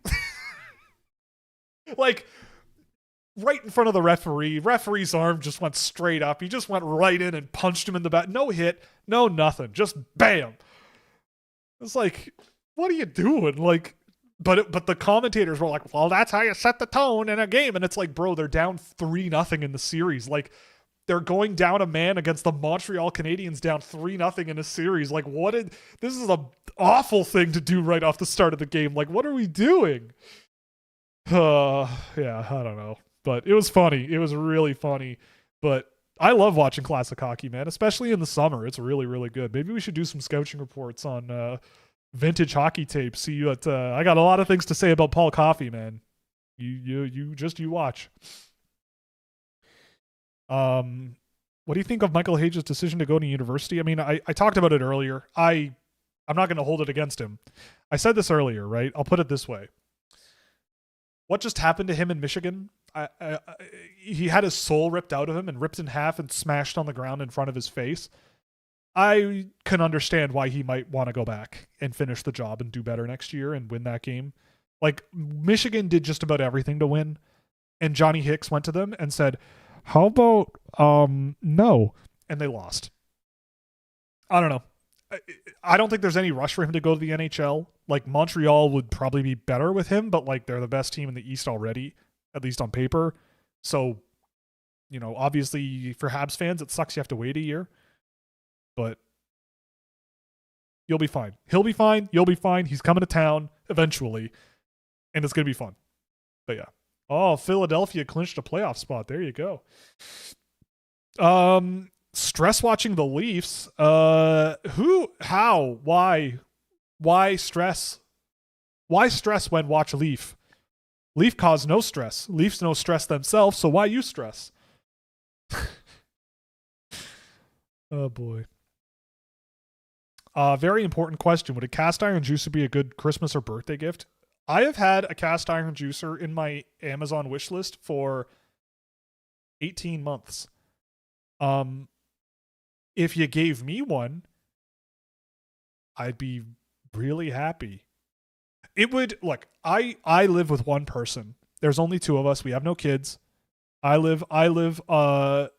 S1: Like, right in front of the referee. Referee's arm just went straight up. He just went right in and punched him in the back. No hit, no nothing. Just bam. It's like, what are you doing? Like, but the commentators were like, well, that's how you set the tone in a game. And it's like, bro, they're down 3-0 in the series. Like, they're going down a man against the Montreal Canadiens down 3-0 in a series. Like, this is an awful thing to do right off the start of the game. Like, what are we doing? Yeah, I don't know. But it was funny. It was really funny. But I love watching classic hockey, man, especially in the summer. It's really, really good. Maybe we should do some scouting reports on vintage hockey tapes. See what I got a lot of things to say about Paul Coffey, man. You watch. What do you think of Michael Hage's decision to go to university? I mean, I talked about it earlier. I'm not going to hold it against him. I said this earlier, right? I'll put it this way. What just happened to him in Michigan? he had his soul ripped out of him and ripped in half and smashed on the ground in front of his face. I can understand why he might want to go back and finish the job and do better next year and win that game. Like, Michigan did just about everything to win, and Johnny Hicks went to them and said, how about no? And they lost. I don't know. I don't think there's any rush for him to go to the NHL. Like, Montreal would probably be better with him, but like, they're the best team in the East already, at least on paper. So, obviously for Habs fans, it sucks you have to wait a year, but you'll be fine. He'll be fine. You'll be fine. He's coming to town eventually, and it's going to be fun. But yeah. Oh, Philadelphia clinched a playoff spot. There you go. Stress watching the Leafs. Who, how, why stress? Why stress when watch Leaf? Leaf cause no stress. Leafs no stress themselves, so why you stress? Oh boy. Very important question. Would a cast iron juicer be a good Christmas or birthday gift? I have had a cast iron juicer in my Amazon wish list for 18 months. If you gave me one, I'd be really happy. It would, look, I live with one person. There's only two of us. We have no kids. I live under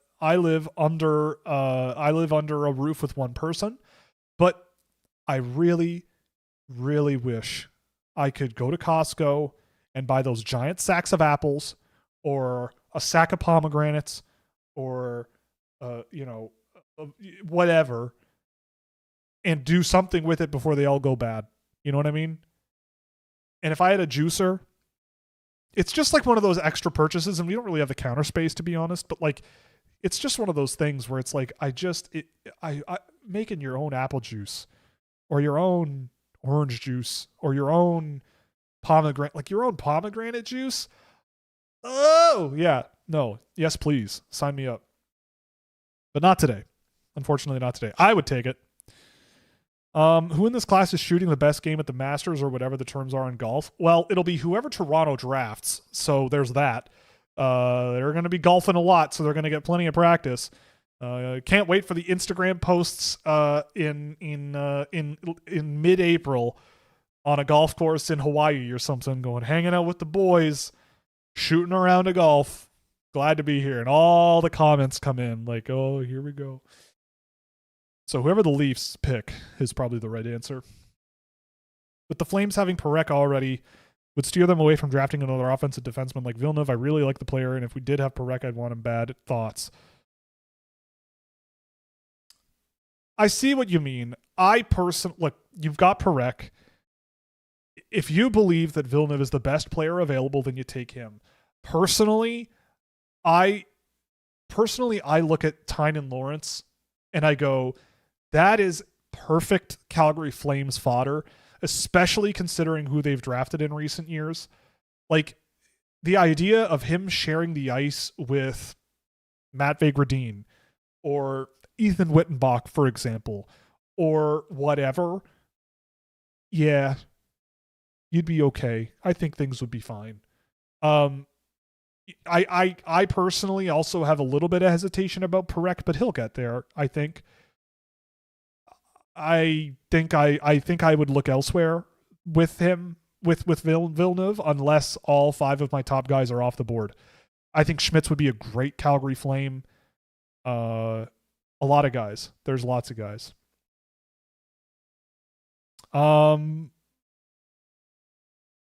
S1: a roof with one person, but I really, really wish I could go to Costco and buy those giant sacks of apples or a sack of pomegranates or, whatever, and do something with it before they all go bad. You know what I mean? And if I had a juicer, it's just like one of those extra purchases, and we don't really have the counter space, to be honest, but like, it's just one of those things where it's like, I making your own apple juice or your own orange juice or your own pomegranate juice. Oh yeah. No. Yes, please sign me up. But not today. Unfortunately, not today. I would take it. Who in this class is shooting the best game at the Masters or whatever the terms are in golf? Well, it'll be whoever Toronto drafts. So there's that. They're going to be golfing a lot, so they're going to get plenty of practice. Can't wait for the Instagram posts in mid-April on a golf course in Hawaii or something, going hanging out with the boys, shooting around a golf. Glad to be here. And all the comments come in like, oh, here we go. So whoever the Leafs pick is probably the right answer. With the Flames having Parekh already, would steer them away from drafting another offensive defenseman like Villeneuve. I really like the player, and if we did have Parekh, I'd want him bad. Thoughts? I see what you mean. Look, you've got Parekh. If you believe that Villeneuve is the best player available, then you take him. Personally, I look at Tynan Lawrence and I go, that is perfect Calgary Flames fodder, especially considering who they've drafted in recent years. Like, the idea of him sharing the ice with Matvei Gradin or Ethan Wittenbach, for example, or whatever, yeah, you'd be okay. I think things would be fine. I personally also have a little bit of hesitation about Parekh, but he'll get there, I think. I think I would look elsewhere with him, with Villeneuve, unless all five of my top guys are off the board. I think Schmitz would be a great Calgary Flame. A lot of guys. There's lots of guys.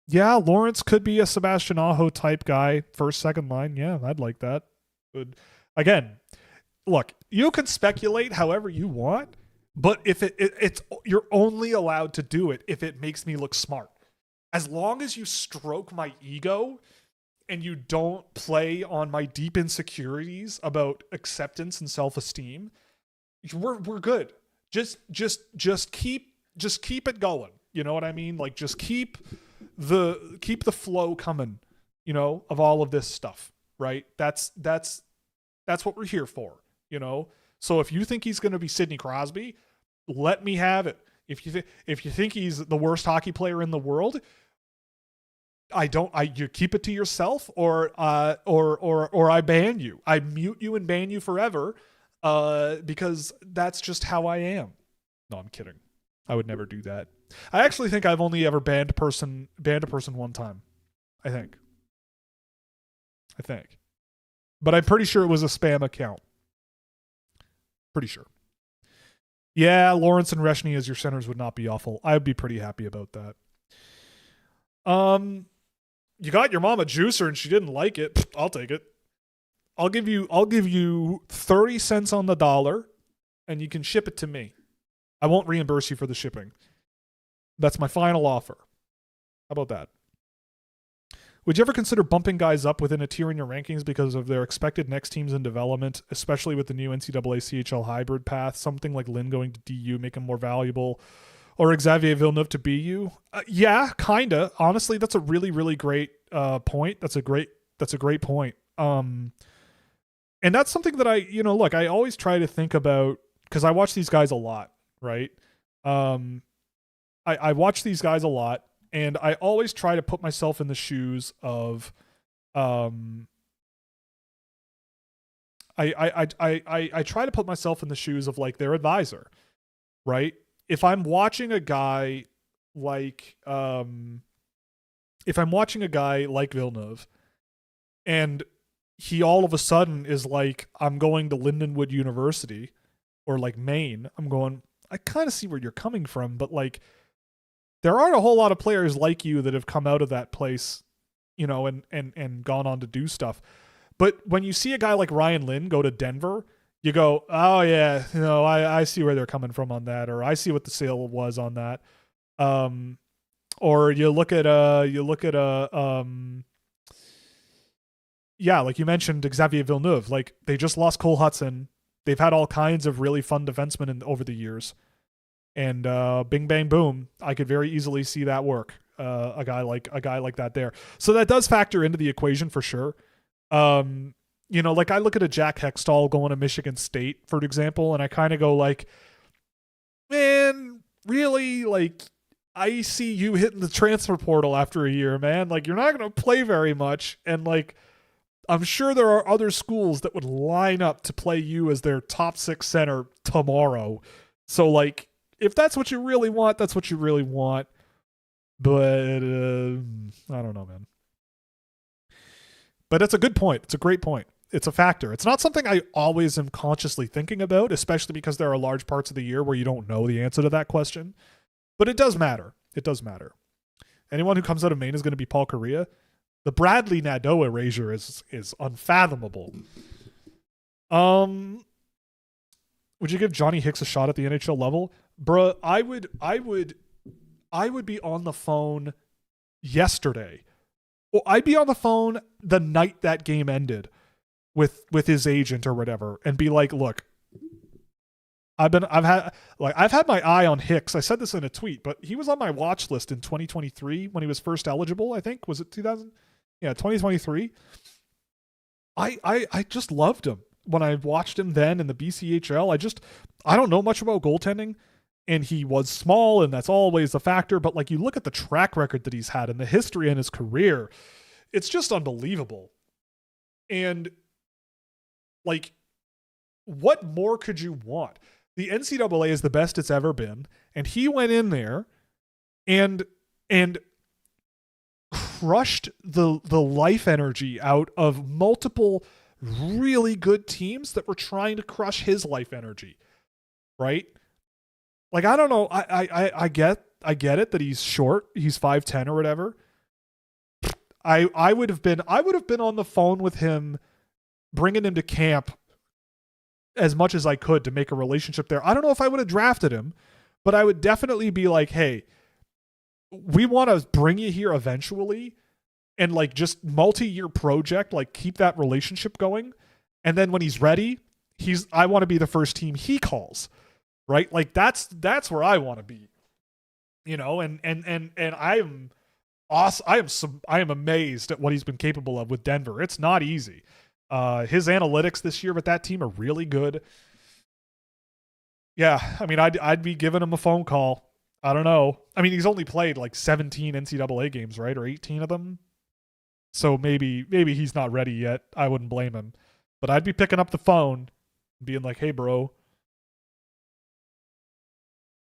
S1: Yeah, Lawrence could be a Sebastian Aho type guy, first, second line. Yeah, I'd like that. But again, look, you can speculate however you want, but if it's you're only allowed to do it if it makes me look smart. As long as you stroke my ego and you don't play on my deep insecurities about acceptance and self-esteem, we're good. Just keep it going. You know what I mean? Like, just keep the flow coming, of all of this stuff, right? That's what we're here for, So if you think he's going to be Sidney Crosby, let me have it. If you think he's the worst hockey player in the world, you keep it to yourself, or I ban you. I mute you and ban you forever, because that's just how I am. No, I'm kidding. I would never do that. I actually think I've only ever banned a person one time. I think. But I'm pretty sure it was a spam account. Pretty sure. Yeah, Lawrence and Reshny as your centers would not be awful. I would be pretty happy about that. You got your mom a juicer and she didn't like it. I'll take it. I'll give you 30 cents on the dollar and you can ship it to me. I won't reimburse you for the shipping. That's my final offer. How about that? Would you ever consider bumping guys up within a tier in your rankings because of their expected next teams in development, especially with the new NCAA CHL hybrid path? Something like Lynn going to DU make him more valuable, or Xavier Villeneuve to BU? Yeah, kinda. Honestly, that's a really, really great point. That's a great point. And that's something that I always try to think about because I watch these guys a lot, right? I watch these guys a lot. And I always try to put myself in the shoes of, I try to put myself in the shoes of like their advisor, right? If I'm watching a guy like, Villeneuve, and he all of a sudden is like, I'm going to Lindenwood University or like Maine, I'm going, I kind of see where you're coming from, but like, there aren't a whole lot of players like you that have come out of that place, and gone on to do stuff. But when you see a guy like Ryan Lynn go to Denver, you go, oh yeah, I see where they're coming from on that, or I see what the sale was on that. Or you look at like you mentioned Xavier Villeneuve, like they just lost Cole Hudson. They've had all kinds of really fun defensemen over the years. And bing, bang, boom, I could very easily see that work. A guy like that there. So that does factor into the equation for sure. Like I look at a Jack Hextall going to Michigan State, for example, and I kind of go like, man, really? Like, I see you hitting the transfer portal after a year, man. Like, you're not going to play very much. And like, I'm sure there are other schools that would line up to play you as their top 6 center tomorrow. So like, if that's what you really want, that's what you really want. But I don't know, man. But it's a good point. It's a great point. It's a factor. It's not something I always am consciously thinking about, especially because there are large parts of the year where you don't know the answer to that question. But it does matter. It does matter. Anyone who comes out of Maine is going to be Paul Correa. The Bradley Nadeau erasure is unfathomable. Would you give Johnny Hicks a shot at the NHL level? Bruh, I would be on the phone yesterday. Well, I'd be on the phone the night that game ended with his agent or whatever and be like, look, I've had my eye on Hicks. I said this in a tweet, but he was on my watch list in 2023 when he was first eligible, I think. Was it 2023? I just loved him when I watched him then in the BCHL. I don't know much about goaltending. And he was small, and that's always a factor. But like, you look at the track record that he's had and the history in his career, it's just unbelievable. And like, what more could you want? The NCAA is the best it's ever been, and he went in there and crushed the life energy out of multiple really good teams that were trying to crush his life energy, right? Like, I don't know. I get it that he's short. He's 5'10" or whatever. I would have been on the phone with him, bringing him to camp as much as I could to make a relationship there. I don't know if I would have drafted him, but I would definitely be like, hey, we want to bring you here eventually, and like just multi-year project, like keep that relationship going. And then when he's ready, I want to be the first team he calls. Right? Like that's where I want to be, and I am awesome. I am amazed at what he's been capable of with Denver. It's not easy. His analytics this year with that team are really good. Yeah. I mean, I'd be giving him a phone call I don't know. I mean, he's only played like 17 NCAA games, right? Or 18 of them. So maybe he's not ready yet. I wouldn't blame him. But I'd be picking up the phone and being like, "Hey, bro,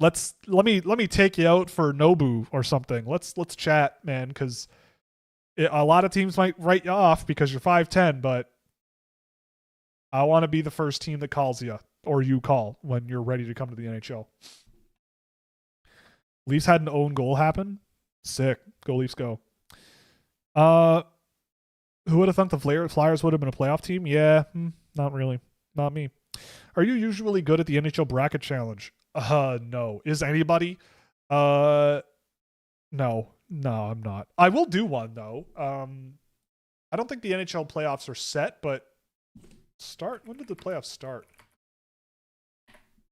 S1: let me take you out for Nobu or something. Let's chat, man, cuz a lot of teams might write you off because you're 5'10", but I want to be the first team that calls you or you call when you're ready to come to the NHL." Leafs had an own goal happen. Sick. Go Leafs, go. Who would have thought the Flyers would have been a playoff team? Yeah, not really. Not me. Are you usually good at the NHL bracket challenge? No. Is anybody? No. No, I'm not. I will do one though. I don't think the NHL playoffs are set, but when did the playoffs start?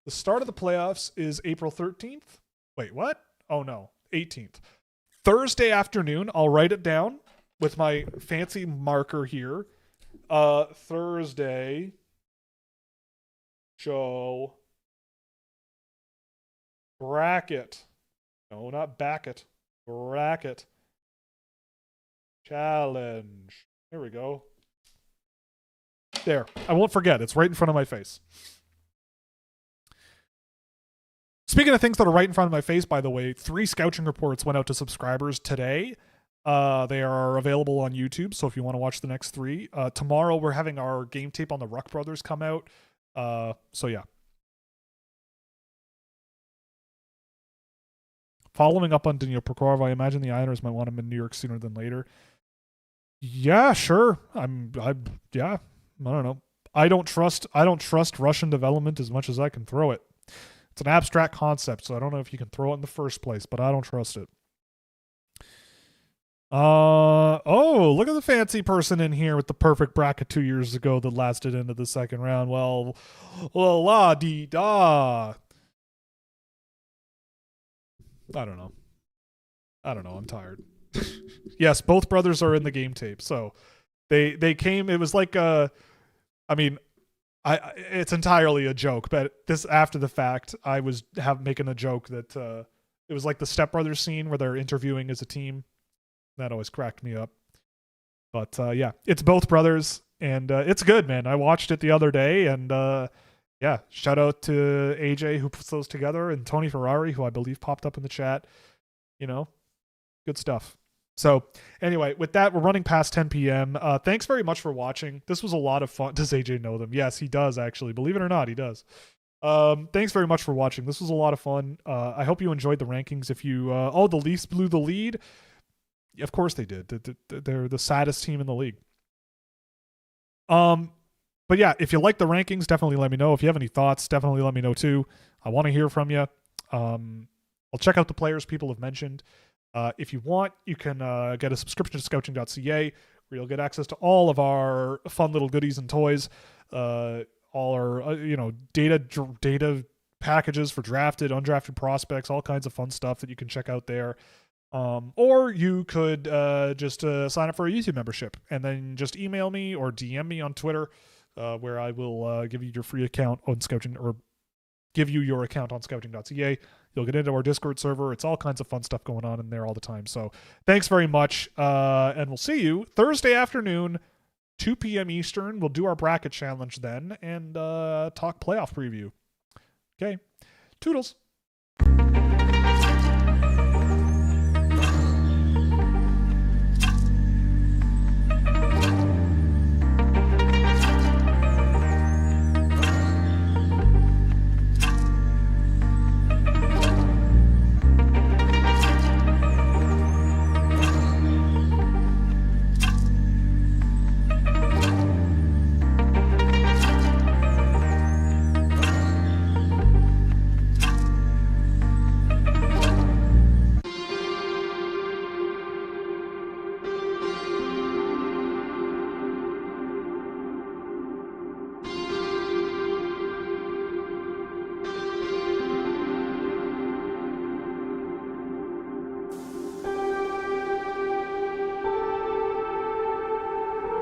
S1: The start of the playoffs is April 13th. Wait, what? Oh no, 18th. Thursday afternoon, I'll write it down with my fancy marker here. Thursday show bracket. No, not Backett. Bracket challenge. There we go. There. I won't forget. It's right in front of my face. Speaking of things that are right in front of my face, by the way, 3 scouting reports went out to subscribers today. They are available on YouTube, so if you want to watch the next 3. Tomorrow we're having our game tape on the Ruck Brothers come out. So yeah. Following up on Daniil Prokhorov, I imagine the Islanders might want him in New York sooner than later. Yeah, sure. I don't know. I don't trust Russian development as much as I can throw it. It's an abstract concept, so I don't know if you can throw it in the first place, but I don't trust it. Oh, look at the fancy person in here with the perfect bracket 2 years ago that lasted into the second round. Well, la dee da. I don't know. I'm tired. Yes, both brothers are in the game tape. So they came. It was like it's entirely a joke, but this after the fact, I was making a joke that it was like the Step Brothers scene where they're interviewing as a team. That always cracked me up. But yeah, it's both brothers, and it's good, man. I watched it the other day, and yeah, shout out to AJ who puts those together, and Tony Ferrari, who I believe popped up in the chat. Good stuff. So anyway, with that, we're running past 10 p.m. Thanks very much for watching. This was a lot of fun. Does AJ know them? Yes, he does, actually. Believe it or not, he does. Thanks very much for watching. This was a lot of fun. I hope you enjoyed the rankings. If you the Leafs blew the lead. Of course they did. They're the saddest team in the league. But yeah, if you like the rankings, definitely let me know. If you have any thoughts, definitely let me know too. I want to hear from you. I'll check out the players people have mentioned. If you want, you can get a subscription to scouching.ca where you'll get access to all of our fun little goodies and toys, all our data packages for drafted, undrafted prospects, all kinds of fun stuff that you can check out there. Or you could just sign up for a YouTube membership and then just email me or DM me on Twitter, where I will give you your free account on Scouching, or give you your account on scouching.ca. You'll get into our Discord server. It's all kinds of fun stuff going on in there all the time. So thanks very much, and we'll see you Thursday afternoon, 2 p.m. Eastern. We'll do our bracket challenge then and talk playoff preview. Okay, toodles.